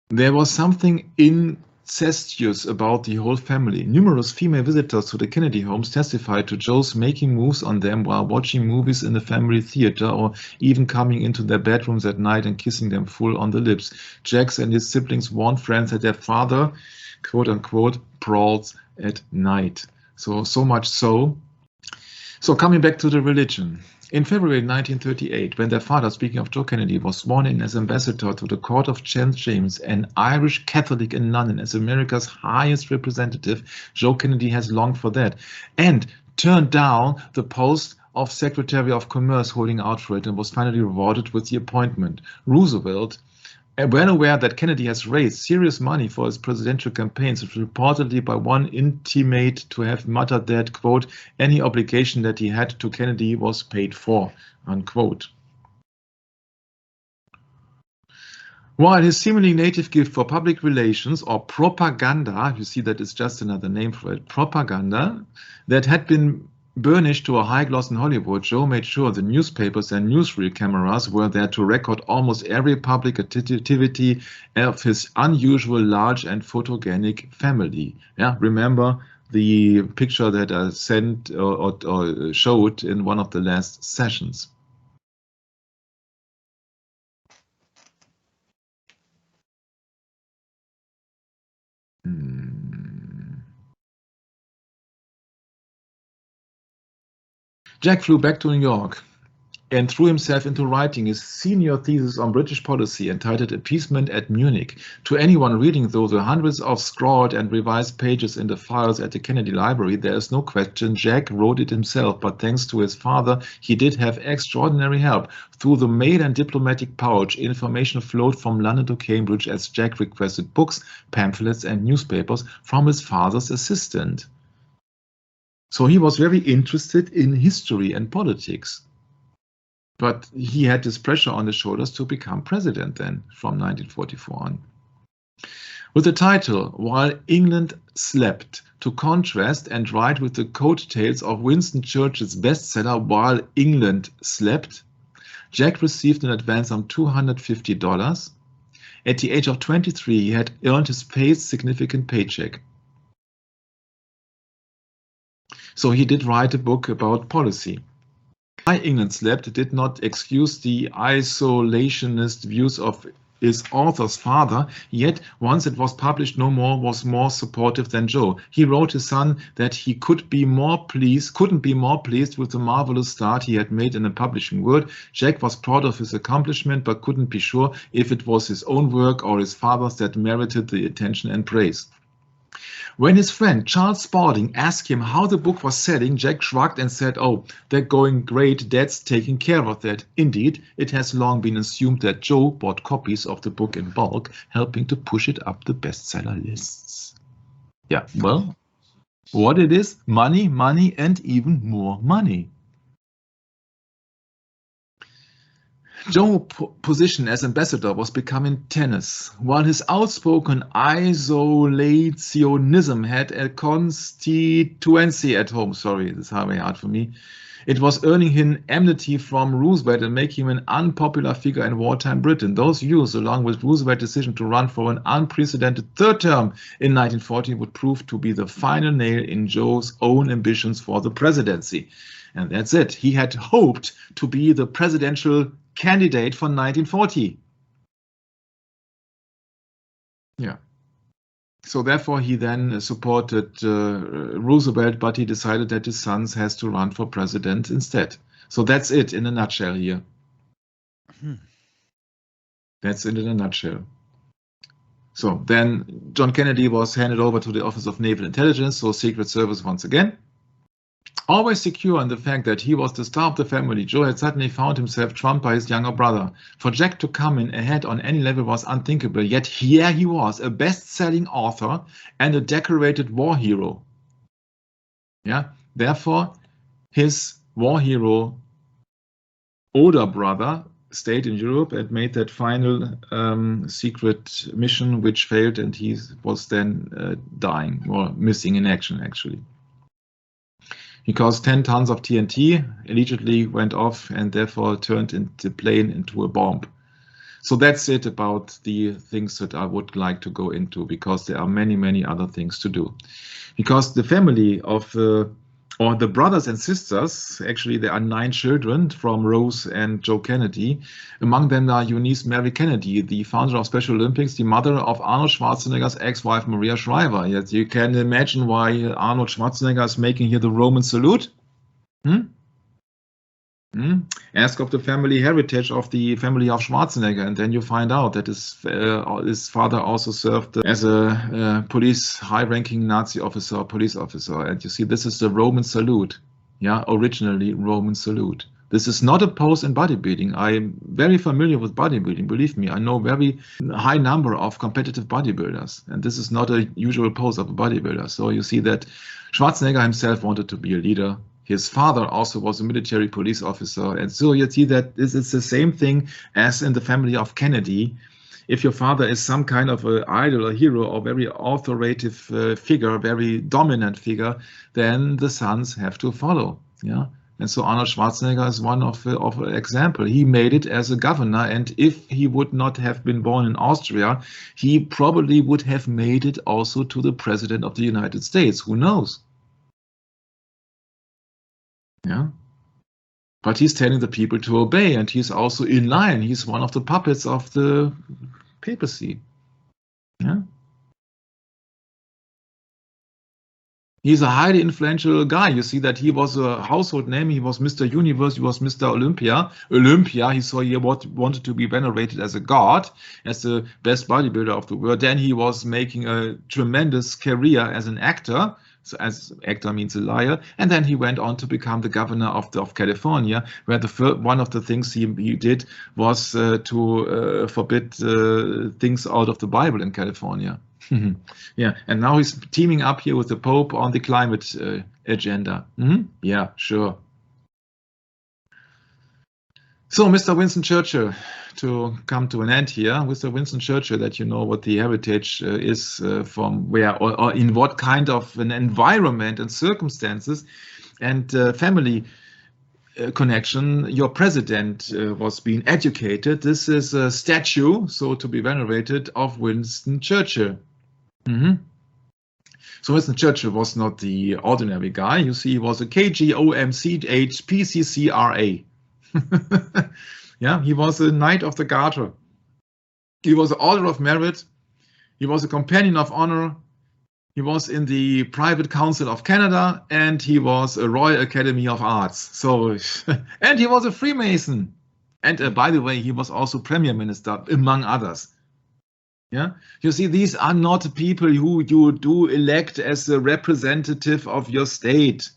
There was something incestuous about the whole family. Numerous female visitors to the Kennedy homes testified to Joe's making moves on them while watching movies in the family theater, or even coming into their bedrooms at night and kissing them full on the lips. Jack and his siblings warned friends that their father, quote unquote, prowls at night. So much so. So coming back to the religion. In February 1938, when their father, speaking of Joe Kennedy, was sworn in as ambassador to the court of St. James, an Irish Catholic in London, as America's highest representative, Joe Kennedy has longed for that, and turned down the post of Secretary of Commerce, holding out for it, and was finally rewarded with the appointment. Roosevelt, well aware that Kennedy has raised serious money for his presidential campaigns, reportedly by one intimate to have muttered that, quote, any obligation that he had to Kennedy was paid for, unquote. While his seemingly native gift for public relations or propaganda, you see that is just another name for it, propaganda, that had been burnished to a high gloss in Hollywood, Joe made sure the newspapers and newsreel cameras were there to record almost every public activity of his unusual, large and photogenic family. Yeah, remember the picture that I sent or showed in one of the last sessions. Jack flew back to New York and threw himself into writing his senior thesis on British policy, entitled Appeasement at Munich. To anyone reading through the hundreds of scrawled and revised pages in the files at the Kennedy Library, there is no question Jack wrote it himself, but thanks to his father, he did have extraordinary help. Through the mail and diplomatic pouch, information flowed from London to Cambridge as Jack requested books, pamphlets, and newspapers from his father's assistant. So he was very interested in history and politics. But he had this pressure on his shoulders to become president then from 1944 on. with the title While England Slept, to contrast and write with the coattails of Winston Churchill's bestseller While England Slept, Jack received an advance of $250. At the age of 23, he had earned his first significant paycheck. So he did write a book about policy. Why England Slept did not excuse the isolationist views of his author's father, yet once it was published, no more was more supportive than Joe. He wrote his son that he couldn't be more pleased with the marvelous start he had made in the publishing world. Jack was proud of his accomplishment, but couldn't be sure if it was his own work or his father's that merited the attention and praise. When his friend Charles Spalding asked him how the book was selling, Jack shrugged and said, "Oh, they're going great, Dad's taking care of that." Indeed, it has long been assumed that Joe bought copies of the book in bulk, helping to push it up the bestseller lists. Yeah, well, what it is? Money, money, and even more money. Joe's position as ambassador was becoming tenuous, while his outspoken isolationism had a constituency at home. Sorry, this is very hard for me. It was earning him enmity from Roosevelt and making him an unpopular figure in wartime Britain. Those views, along with Roosevelt's decision to run for an unprecedented third term in 1940, would prove to be the final nail in Joe's own ambitions for the presidency. And that's it. He had hoped to be the presidential candidate for 1940. Yeah. So therefore he then supported Roosevelt, but he decided that his son has to run for president instead. So that's it in a nutshell here. That's it in a nutshell. So then John Kennedy was handed over to the Office of Naval Intelligence, so Secret Service once again. Always secure in the fact that he was the star of the family, Joe had suddenly found himself trumped by his younger brother. For Jack to come in ahead on any level was unthinkable, yet here he was, a best-selling author and a decorated war hero. Yeah, therefore, his war hero older brother stayed in Europe and made that final secret mission, which failed, and he was then dying or missing in action, actually. Because 10 tons of TNT allegedly went off and therefore turned the plane into a bomb. So that's it about the things that I would like to go into, because there are many, many other things to do. Because the family of, or the brothers and sisters, actually there are 9 children from Rose and Joe Kennedy. Among them are Eunice Mary Kennedy, the founder of Special Olympics, the mother of Arnold Schwarzenegger's ex-wife Maria Shriver. Yet you can imagine why Arnold Schwarzenegger is making here the Roman salute. Ask of the family heritage of the family of Schwarzenegger, and then you find out that his father also served as a police, high-ranking Nazi officer, police officer. And you see, this is the Roman salute. Yeah, originally Roman salute. This is not a pose in bodybuilding. I'm very familiar with bodybuilding. Believe me, I know very high number of competitive bodybuilders, and this is not a usual pose of a bodybuilder. So you see that Schwarzenegger himself wanted to be a leader. His father also was a military police officer. And so you see that this is the same thing as in the family of Kennedy. If your father is some kind of an idol, a hero, or very authoritative figure, very dominant figure, then the sons have to follow. Yeah. And so Arnold Schwarzenegger is one of an example. He made it as a governor, and if he would not have been born in Austria, he probably would have made it also to the president of the United States. Who knows? Yeah, but he's telling the people to obey, and he's also in line. He's one of the puppets of the papacy. Yeah, he's a highly influential guy. You see that he was a household name. He was Mr. Universe. He was Mr. Olympia. He saw he wanted to be venerated as a god, as the best bodybuilder of the world. Then he was making a tremendous career as an actor. So as actor means a liar, and then he went on to become the governor of California, where one of the things he did was to forbid things out of the Bible in California. Yeah, and now he's teaming up here with the Pope on the climate agenda. Yeah, sure. So Mr. Winston Churchill, to come to an end here, Mr. Winston Churchill, that you know what the heritage is from where or in what kind of an environment and circumstances and family connection your president was being educated. This is a statue, so to be venerated, of Winston Churchill. So Winston Churchill was not the ordinary guy. You see, he was a KGOMCHPCCRA. Yeah, he was a Knight of the Garter. He was an Order of Merit. He was a Companion of Honor. He was in the Private Council of Canada, and he was a Royal Academy of Arts. So, and he was a Freemason. And by the way, he was also Premier Minister, among others. Yeah, you see, these are not people who you do elect as a representative of your state.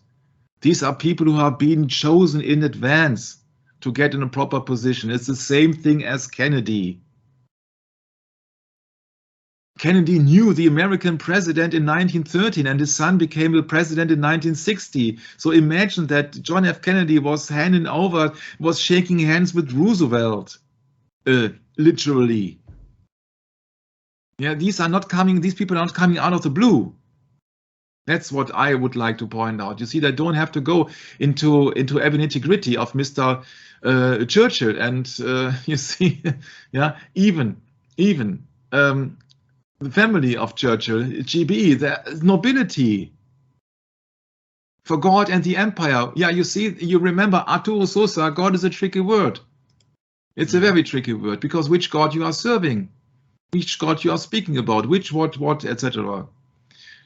These are people who are being chosen in advance to get in a proper position. It's the same thing as Kennedy. Kennedy knew the American president in 1913, and his son became the president in 1960. So imagine that John F. Kennedy was shaking hands with Roosevelt, literally. Yeah, these people are not coming out of the blue. That's what I would like to point out. You see, they don't have to go into every nitty-gritty of Mr. Churchill, and you see, yeah, even the family of Churchill, GB, the nobility, for God and the empire. Yeah, you see, you remember Arturo Sosa. God is a tricky word. It's a very tricky word, because which God you are serving, which God you are speaking about, which what, etc.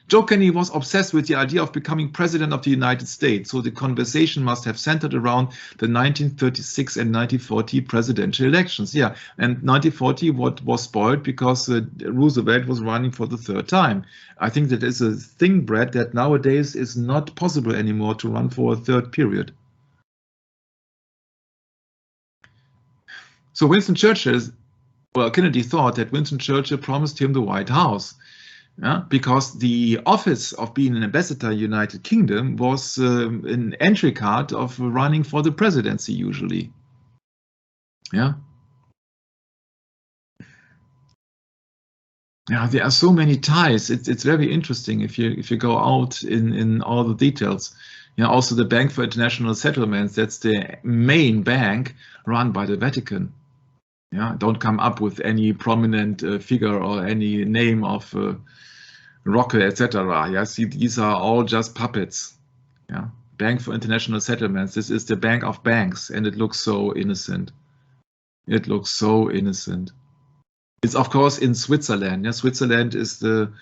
Joe Kennedy was obsessed with the idea of becoming president of the United States, so the conversation must have centered around the 1936 and 1940 presidential elections. Yeah, and 1940 what was spoiled because Roosevelt was running for the third time. I think that is a thing, Brad, that nowadays is not possible anymore to run for a third period. So Winston Churchill, well, Kennedy thought that Winston Churchill promised him the White House. Yeah, because the office of being an ambassador in the United Kingdom was an entry card of running for the presidency usually. Yeah. Yeah, there are so many ties. It's very interesting if you go out in all the details. You know, also the Bank for International Settlements, that's the main bank run by the Vatican. Yeah, don't come up with any prominent figure or any name of Rocke, etc. Yeah, see, these are all just puppets. Yeah, Bank for International Settlements. This is the bank of banks, and it looks so innocent. It looks so innocent. It's of course in Switzerland. Yeah, Switzerland is the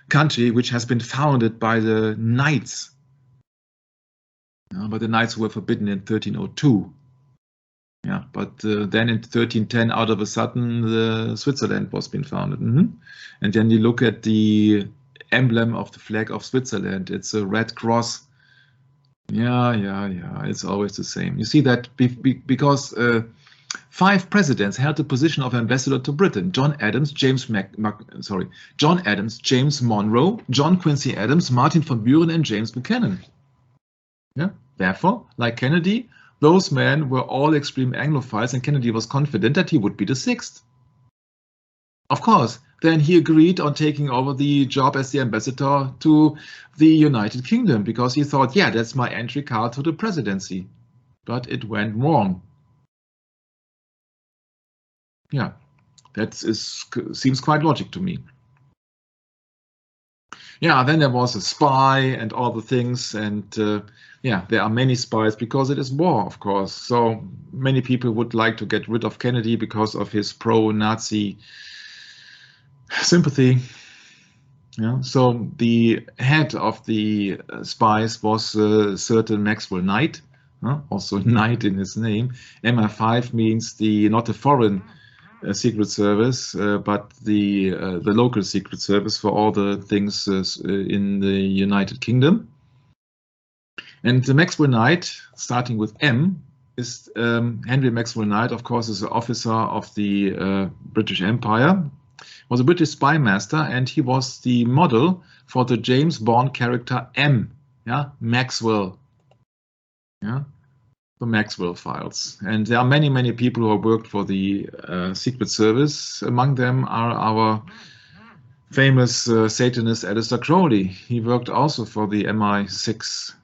country which has been founded by the knights. But the knights were forbidden in 1302. Yeah, but then in 1310, out of a sudden, Switzerland was being founded. And then you look at the emblem of the flag of Switzerland. It's a red cross. Yeah. It's always the same. You see that because 5 presidents held the position of ambassador to Britain: John Adams, James Monroe, John Quincy Adams, Martin von Buren, and James Buchanan. Yeah. Therefore, like Kennedy, those men were all extreme Anglophiles, and Kennedy was confident that he would be the 6th. Of course, then he agreed on taking over the job as the ambassador to the United Kingdom, because he thought, yeah, that's my entry card to the presidency. But it went wrong. Yeah, that seems quite logic to me. Yeah, then there was a spy and all the things, and yeah, there are many spies because it is war, of course. So many people would like to get rid of Kennedy because of his pro-Nazi sympathy. Yeah, so the head of the spies was certain Maxwell Knight, also Knight in his name. MI5 means not the foreign secret service, but the local secret service for all the things in the United Kingdom. And the Maxwell Knight, starting with M, is Henry Maxwell Knight, of course, is an officer of the British Empire, was a British spy master, and he was the model for the James Bond character M, yeah, Maxwell. Yeah. the Maxwell files. And there are many, many people who have worked for the Secret Service. Among them are our famous Satanist Aleister Crowley. He worked also for the MI6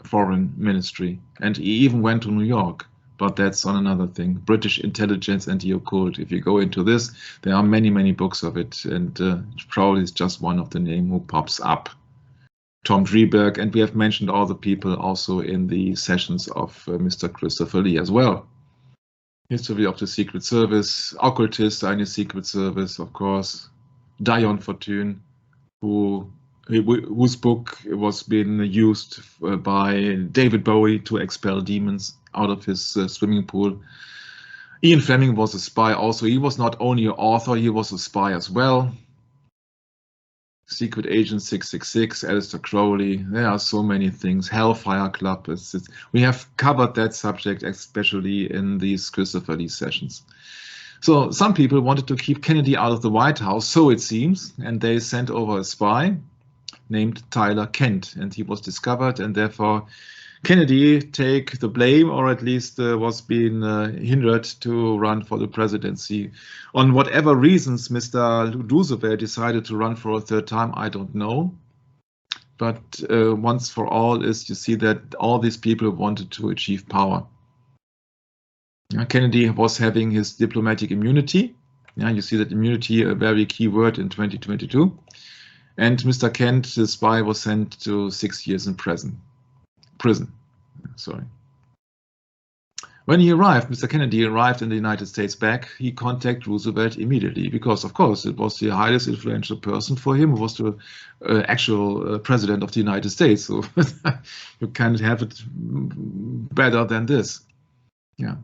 foreign ministry, and he even went to New York. But that's on another thing. British intelligence and the occult. If you go into this, there are many, many books of it, and Crowley is just one of the names who pops up. Tom Drieberg, and we have mentioned all the people also in the sessions of Mr. Christopher Lee as well. History of the Secret Service, occultists are in the Secret Service, of course. Dion Fortune, whose book was being used by David Bowie to expel demons out of his swimming pool. Ian Fleming was a spy also. He was not only an author, he was a spy as well. Secret Agent 666, Aleister Crowley, there are so many things. Hellfire Club, we have covered that subject, especially in these Christopher Lee sessions. So some people wanted to keep Kennedy out of the White House, so it seems, and they sent over a spy named Tyler Kent, and he was discovered, and therefore Kennedy take the blame, or at least was being hindered to run for the presidency. On whatever reasons Mr. Roosevelt decided to run for a third time, I don't know. But once for all is you see that all these people wanted to achieve power. Kennedy was having his diplomatic immunity. You see that immunity, a very key word in 2022. And Mr. Kent, the spy, was sent to 6 years in prison. When he arrived, Mr. Kennedy arrived in the United States back, he contacted Roosevelt immediately because, of course, it was the highest influential person for him, who was the actual president of the United States. So you can't have it better than this. Yeah.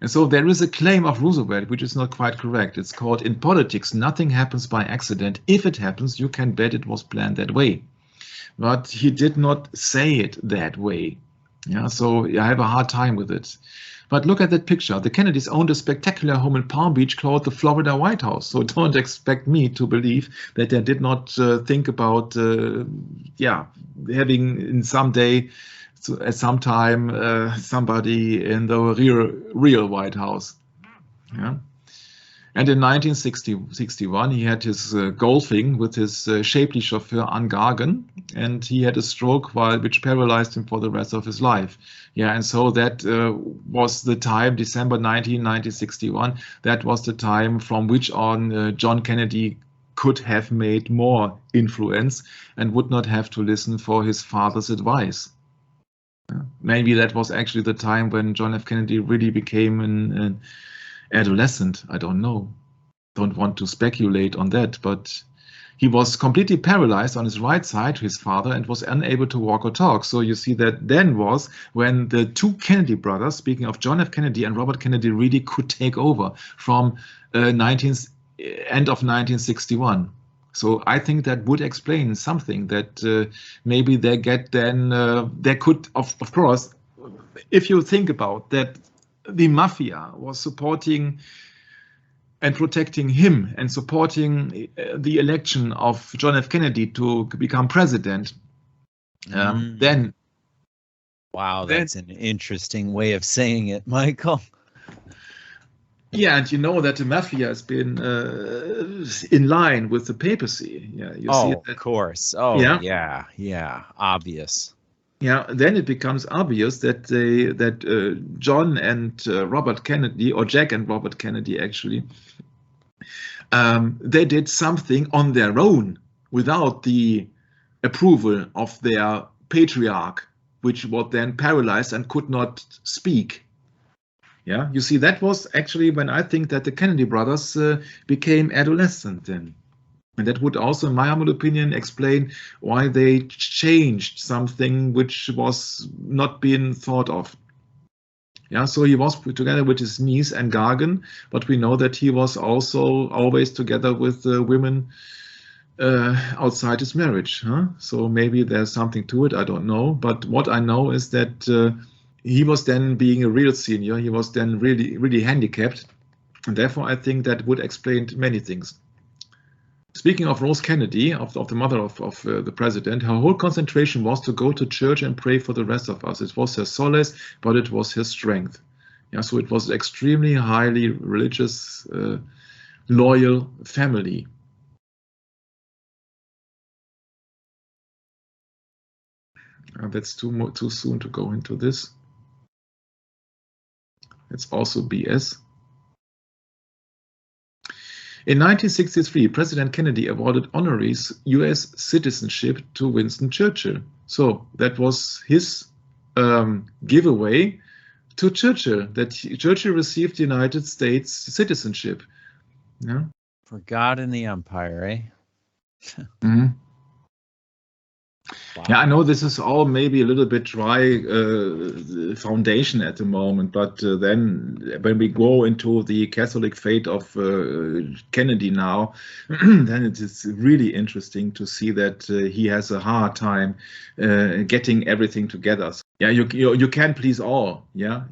And so there is a claim of Roosevelt, which is not quite correct. It's called, in politics, nothing happens by accident. If it happens, you can bet it was planned that way. But he did not say it that way. Yeah, so I have a hard time with it. But look at that picture. The Kennedys owned a spectacular home in Palm Beach called the Florida White House. So don't expect me to believe that they did not think about, having in some day, at some time, somebody in the real White House. Yeah. And in 1961, he had his golfing with his shapely chauffeur, Ann Gargan, and he had a stroke which paralyzed him for the rest of his life. Yeah, and so that was the time, December 1961, that was the time from which on John Kennedy could have made more influence and would not have to listen for his father's advice. Maybe that was actually the time when John F. Kennedy really became an adolescent. I don't know. Don't want to speculate on that, but he was completely paralyzed on his right side, his father, and was unable to walk or talk. So you see that then was when the two Kennedy brothers, speaking of John F. Kennedy and Robert Kennedy, really could take over from end of 1961. So I think that would explain something, that maybe they get then, they could, of course, if you think about that, the mafia was supporting and protecting him and supporting the election of John F. Kennedy to become president. Then. Wow, that's an interesting way of saying it, Michael. Yeah, and you know that the mafia has been in line with the papacy. Yeah, you see that. Of course. Oh, yeah, obvious. Yeah, then it becomes obvious that John and Robert Kennedy, or Jack and Robert Kennedy actually, they did something on their own without the approval of their patriarch, which was then paralyzed and could not speak. Yeah, you see, that was actually when I think that the Kennedy brothers became adolescent then. And that would also, in my humble opinion, explain why they changed something which was not being thought of. Yeah, so he was together with his niece and Gargan, but we know that he was also always together with women outside his marriage. Huh? So maybe there's something to it, I don't know. But what I know is that he was then, being a real senior, he was then really, really handicapped. And therefore, I think that would explain many things. Speaking of Rose Kennedy, of the mother of the president, her whole concentration was to go to church and pray for the rest of us. It was her solace, but it was her strength. Yeah, so it was extremely highly religious, loyal family. That's too soon to go into this. It's also BS. In 1963, President Kennedy awarded honorary US citizenship to Winston Churchill. So that was his giveaway to Churchill, that Churchill received United States citizenship. Yeah. For God and the empire, eh? Mm-hmm. Wow. Yeah, I know this is all maybe a little bit dry foundation at the moment, but then when we go into the Catholic faith of Kennedy now, then it is really interesting to see that he has a hard time getting everything together. Yeah, you can't please all. Yeah,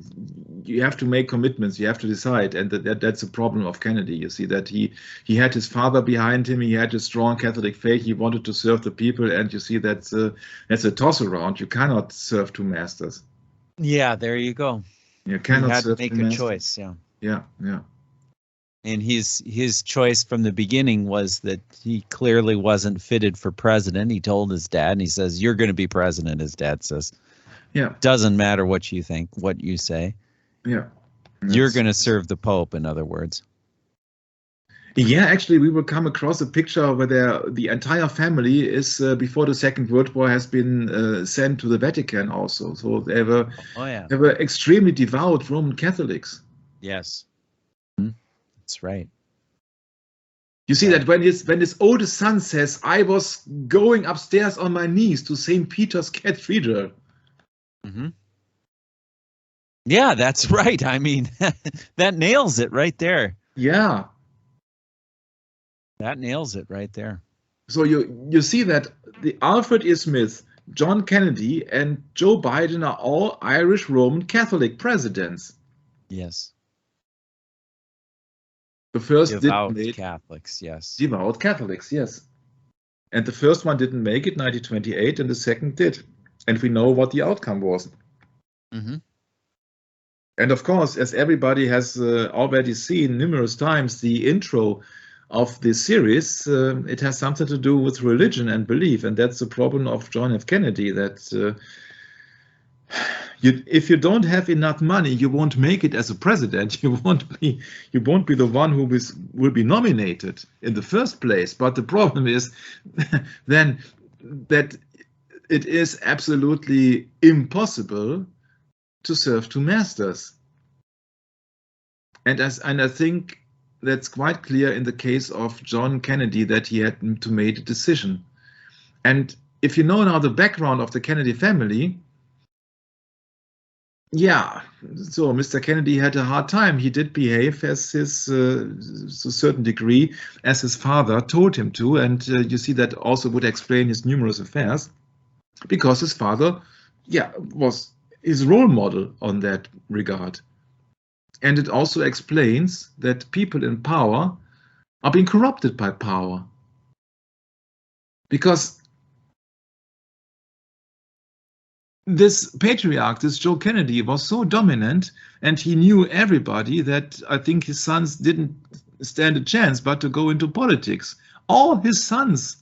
you have to make commitments. You have to decide, and that's a problem of Kennedy. You see that he had his father behind him. He had a strong Catholic faith. He wanted to serve the people, and you see that's a toss around. You cannot serve two masters. Yeah, there you go. You cannot he had serve to make two a masters. choice. Yeah. Yeah, yeah. And his choice from the beginning was that he clearly wasn't fitted for president. He told his dad, and he says, "You're going to be president." His dad says, Yeah. Doesn't matter what you think, what you say. Yeah. You're going to serve the Pope, in other words. Yeah, actually, we will come across a picture where the entire family is, before the Second World War, has been sent to the Vatican also. So they were extremely devout Roman Catholics. Yes. That's right. You see that when his oldest son says, "I was going upstairs on my knees to St. Peter's Cathedral." Mm-hmm. Yeah, that's right. I mean, that nails it right there. Yeah. That nails it right there. So you see that the Alfred E. Smith, John Kennedy, and Joe Biden are all Irish Roman Catholic presidents. Yes. The first devout Catholics, yes. Devout Catholics, yes. And the first one didn't make it, 1928, and the second did. And we know what the outcome was. Mm-hmm. And of course, as everybody has already seen numerous times, the intro of this series, it has something to do with religion and belief. And that's the problem of John F. Kennedy, that if you don't have enough money, you won't make it as a president. You won't be the one who will be nominated in the first place. But the problem is then that it is absolutely impossible to serve two masters. And I think that's quite clear in the case of John Kennedy, that he had to make a decision. And if you know now the background of the Kennedy family, yeah, so Mr. Kennedy had a hard time. He did behave as his, to a certain degree, as his father told him to. And you see that also would explain his numerous affairs, because his father, was his role model on that regard. And it also explains that people in power are being corrupted by power. Because this patriarch, this Joe Kennedy, was so dominant, and he knew everybody, that I think his sons didn't stand a chance but to go into politics. All his sons.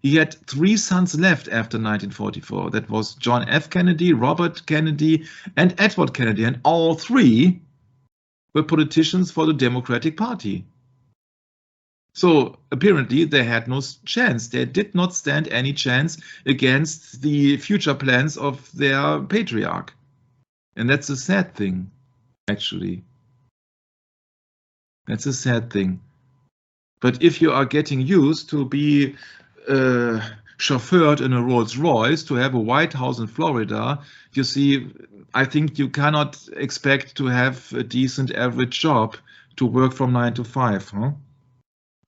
He had 3 sons left after 1944. That was John F. Kennedy, Robert Kennedy, and Edward Kennedy. And all 3 were politicians for the Democratic Party. So apparently they had no chance. They did not stand any chance against the future plans of their patriarch. And that's a sad thing, actually. That's a sad thing. But if you are getting used to be chauffeured in a Rolls Royce, to have a White House in Florida, you see, I think you cannot expect to have a decent average job, to work from 9 to 5, huh?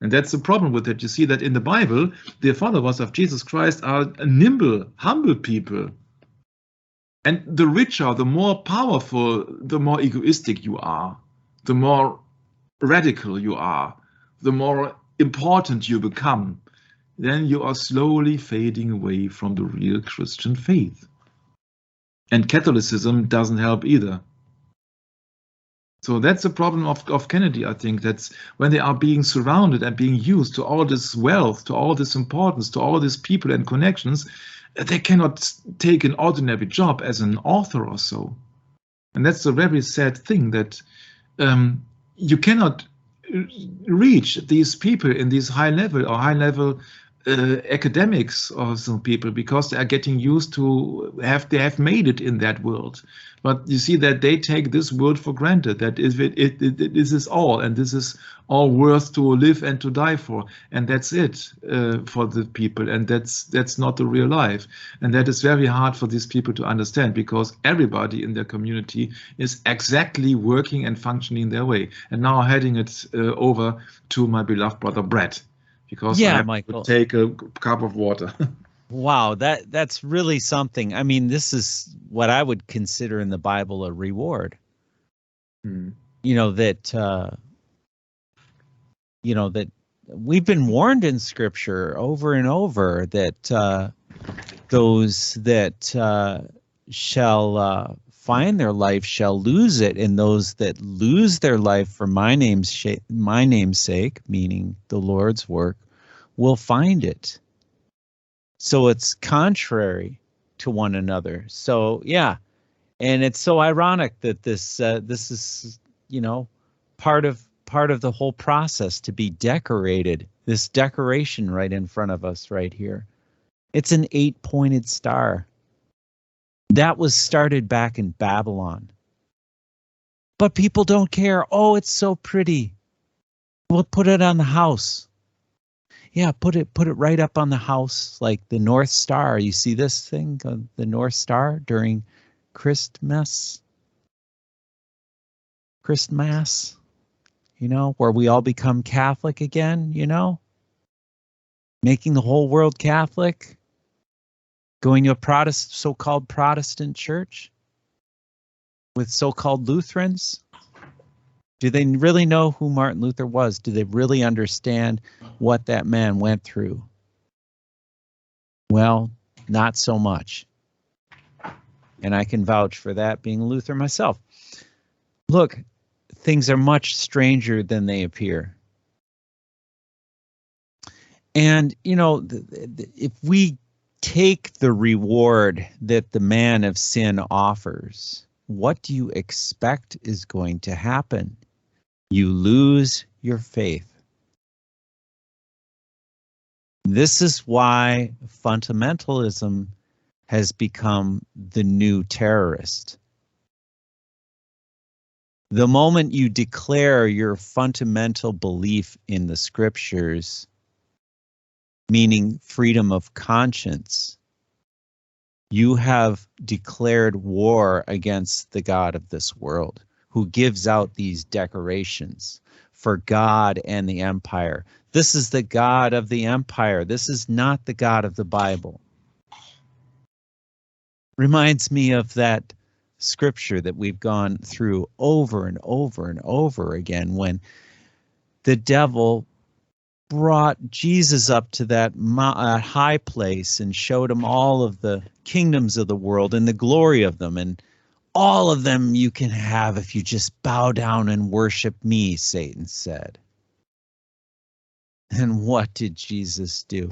And that's the problem with it. You see that in the Bible, the followers of Jesus Christ are nimble, humble people. And the richer, the more powerful, the more egoistic you are, the more radical you are, the more important you become, then you are slowly fading away from the real Christian faith. And Catholicism doesn't help either. So that's the problem of Kennedy, I think. That's when they are being surrounded and being used to all this wealth, to all this importance, to all these people and connections, they cannot take an ordinary job as an author or so. And that's a very sad thing, that you cannot reach these people in these high level academics or some people, because they are getting used to they have made it in that world. But you see that they take this world for granted, that this is all, and this is all worth to live and to die for, and that's it for the people, and that's not the real life. And that is very hard for these people to understand, because everybody in their community is exactly working and functioning their way. And now heading it over to my beloved brother Brett, because I have Michael, to take a cup of water. Wow, that's really something. I mean, this is what I would consider in the Bible a reward. You know, that we've been warned in Scripture over and over that those that shall find their life shall lose it, and those that lose their life for my name's sake, meaning the Lord's work, will find it. So it's contrary to one another. So yeah, and it's so ironic that this is, you know, part of the whole process to be decorated. This decoration right in front of us right here. It's an 8-pointed star. That was started back in Babylon. But people don't care. Oh, it's so pretty. We'll put it on the house. Yeah, put it right up on the house, like the North Star. You see this thing, the North Star during Christmas, you know, where we all become Catholic again, you know, making the whole world Catholic, going to a so-called Protestant church with so-called Lutherans. Do they really know who Martin Luther was? Do they really understand what that man went through? Well, not so much. And I can vouch for that, being a Lutheran myself. Look, things are much stranger than they appear. And, you know, if we take the reward that the man of sin offers, what do you expect is going to happen? You lose your faith. This is why fundamentalism has become the new terrorist. The moment you declare your fundamental belief in the scriptures, meaning freedom of conscience, you have declared war against the God of this world, who gives out these decorations for God and the empire. This is the God of the empire. This is not the God of the Bible. Reminds me of that scripture that we've gone through over and over and over again, when the devil brought Jesus up to that high place and showed him all of the kingdoms of the world and the glory of them, and all of them you can have if you just bow down and worship me, Satan said. And what did Jesus do?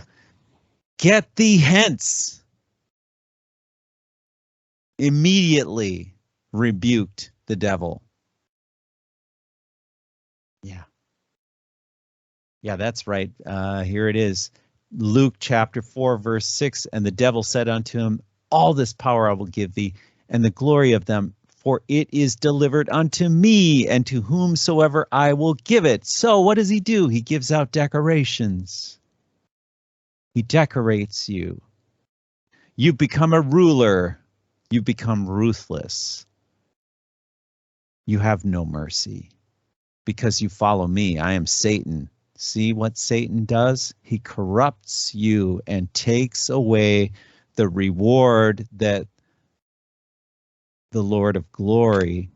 Get thee hence. Immediately rebuked the devil. Yeah, that's right. Here it is. Luke chapter 4, verse 6. And the devil said unto him, all this power I will give thee, and the glory of them, for it is delivered unto me, and to whomsoever I will give it. So what does he do? He gives out decorations. He decorates you. You become a ruler. You become ruthless. You have no mercy because you follow me. I am Satan. See what Satan does? He corrupts you and takes away the reward that the Lord of glory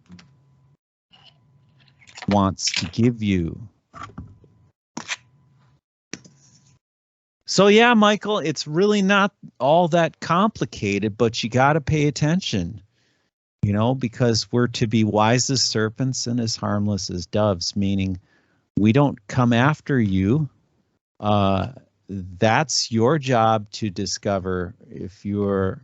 wants to give you. So yeah, Michael, it's really not all that complicated, but you got to pay attention, because we're to be wise as serpents and as harmless as doves, meaning we don't come after you. That's your job to discover if you're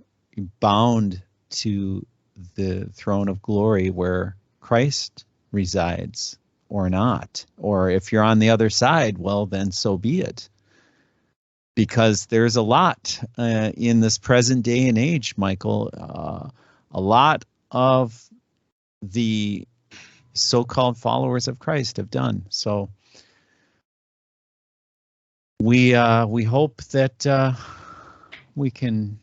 bound to the throne of glory where Christ resides or not. Or if you're on the other side, well, then so be it. Because there's a lot in this present day and age, Michael, a lot of the so-called followers of Christ have done. So we hope that we can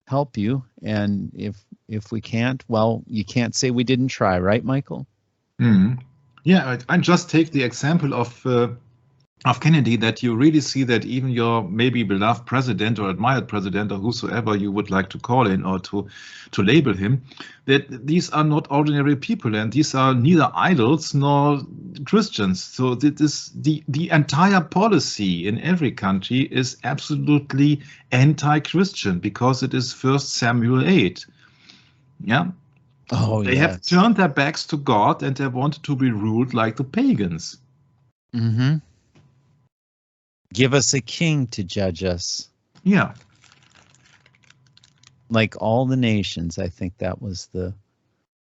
help you, and if we can't, well, you can't say we didn't try, right, Michael? Mm. Yeah, I just take the example of Kennedy, that you really see that even your maybe beloved president or admired president or whosoever you would like to call in or to label him, that these are not ordinary people, and these are neither idols nor Christians. So this the entire policy in every country is absolutely anti-Christian, because it is 1 Samuel 8. Yeah. Oh, they have turned their backs to God, and they wanted to be ruled like the pagans. Mm-hmm. Give us a king to judge us. Yeah. Like all the nations, I think that was the...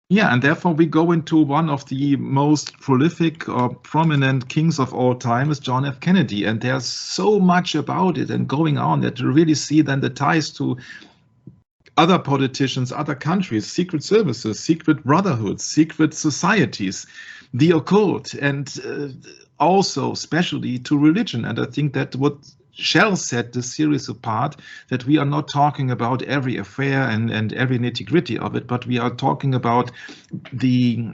Yeah, and therefore we go into one of the most prolific or prominent kings of all time is John F. Kennedy. And there's so much about it and going on that you really see then the ties to other politicians, other countries, secret services, secret brotherhoods, secret societies, the occult, and also especially to religion. And I think that what shall set this series apart, that we are not talking about every affair and every nitty-gritty of it, but we are talking about the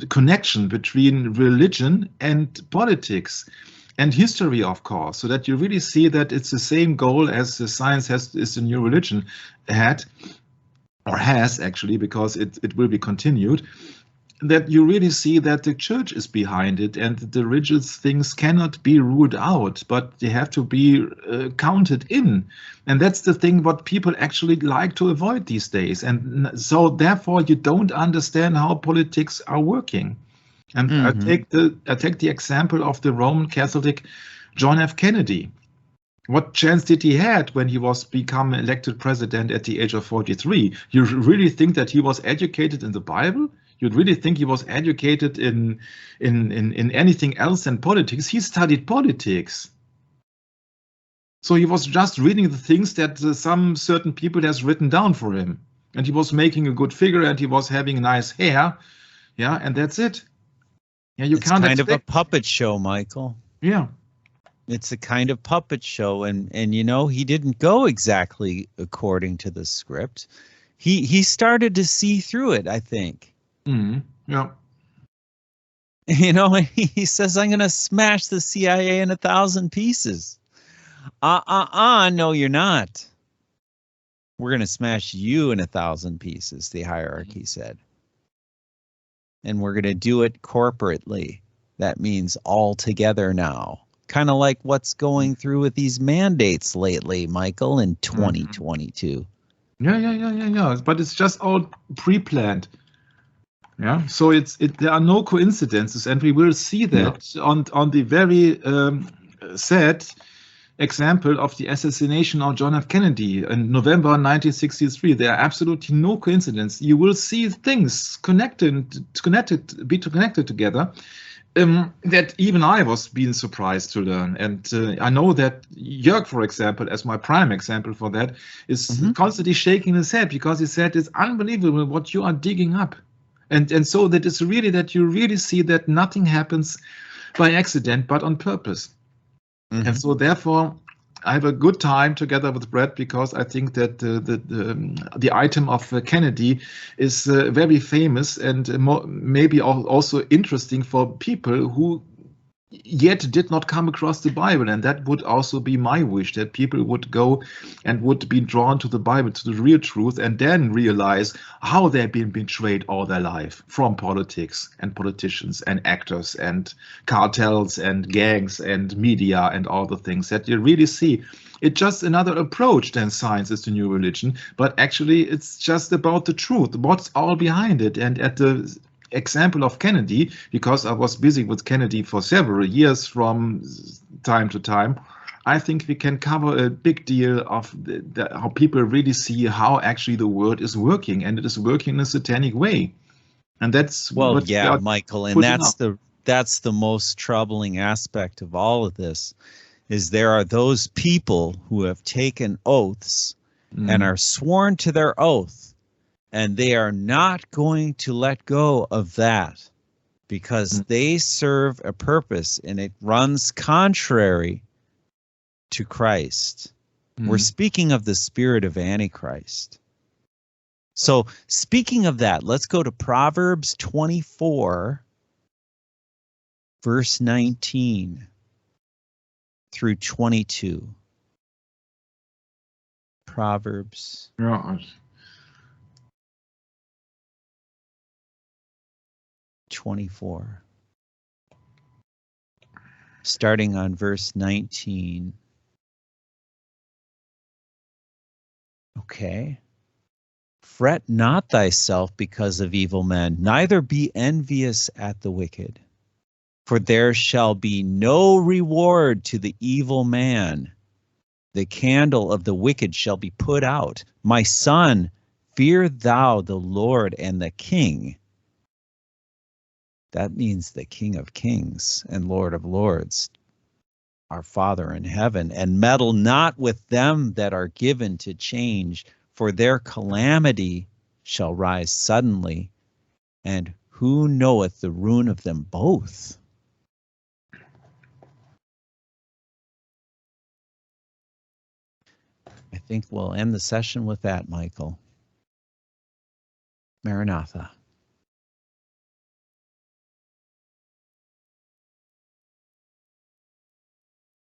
connection between religion and politics and history, of course, so that you really see that it's the same goal as the science is the new religion had, or has actually, because it will be continued, that you really see that the church is behind it, and the religious things cannot be ruled out, but they have to be counted in. And that's the thing what people actually like to avoid these days. And so therefore you don't understand how politics are working. And I take the example of the Roman Catholic John F. Kennedy. What chance did he had when he was become elected president at the age of 43? You really think that he was educated in the Bible? You'd really think he was educated in anything else than politics? He studied politics. So he was just reading the things that some certain people has written down for him. And he was making a good figure, and he was having nice hair. Yeah, and that's it. Yeah, it's kind of a puppet show, Michael. Yeah. It's a kind of puppet show, and he didn't go exactly according to the script. He started to see through it, I think. Mm-hmm. Yeah. He says, I'm going to smash the CIA in 1,000 pieces. No, you're not. We're going to smash you in 1,000 pieces, the hierarchy said. And we're going to do it corporately. That means all together now. Kind of like what's going through with these mandates lately, Michael, in 2022. Yeah. But it's just all pre-planned. Yeah. So there are no coincidences, and we will see that on the very sad example of the assassination of John F. Kennedy in November 1963. There are absolutely no coincidence. You will see things connected together. That even I was being surprised to learn. And I know that Jörg, for example, as my prime example for that, is constantly shaking his head, because he said it's unbelievable what you are digging up. And so that is really that you really see that nothing happens by accident, but on purpose. And so therefore, I have a good time together with Brett, because I think that the item of Kennedy is very famous and maybe also interesting for people who yet did not come across the Bible. And that would also be my wish, that people would go and would be drawn to the Bible, to the real truth, and then realize how they've been betrayed all their life from politics and politicians and actors and cartels and gangs and media and all the things, that you really see it's just another approach than science is the new religion, but actually it's just about the truth, what's all behind it. And at the example of Kennedy, because I was busy with Kennedy for several years from time to time, I think we can cover a big deal of how people really see how actually the world is working, and it is working in a satanic way. And that's well, yeah, Michael, and that's the most troubling aspect of all of this, is there are those people who have taken oaths and are sworn to their oath, and they are not going to let go of that because they serve a purpose and it runs contrary to Christ. We're speaking of the spirit of Antichrist. So speaking of that, let's go to Proverbs 24, verse 19 through 22. Proverbs. Yeah. 24. Starting on verse 19. Okay. Fret not thyself because of evil men, neither be envious at the wicked. For there shall be no reward to the evil man. The candle of the wicked shall be put out. My son, fear thou the Lord and the King. That means the King of Kings and Lord of Lords, our Father in heaven, and meddle not with them that are given to change, for their calamity shall rise suddenly, and who knoweth the ruin of them both? I think we'll end the session with that, Michael. Maranatha.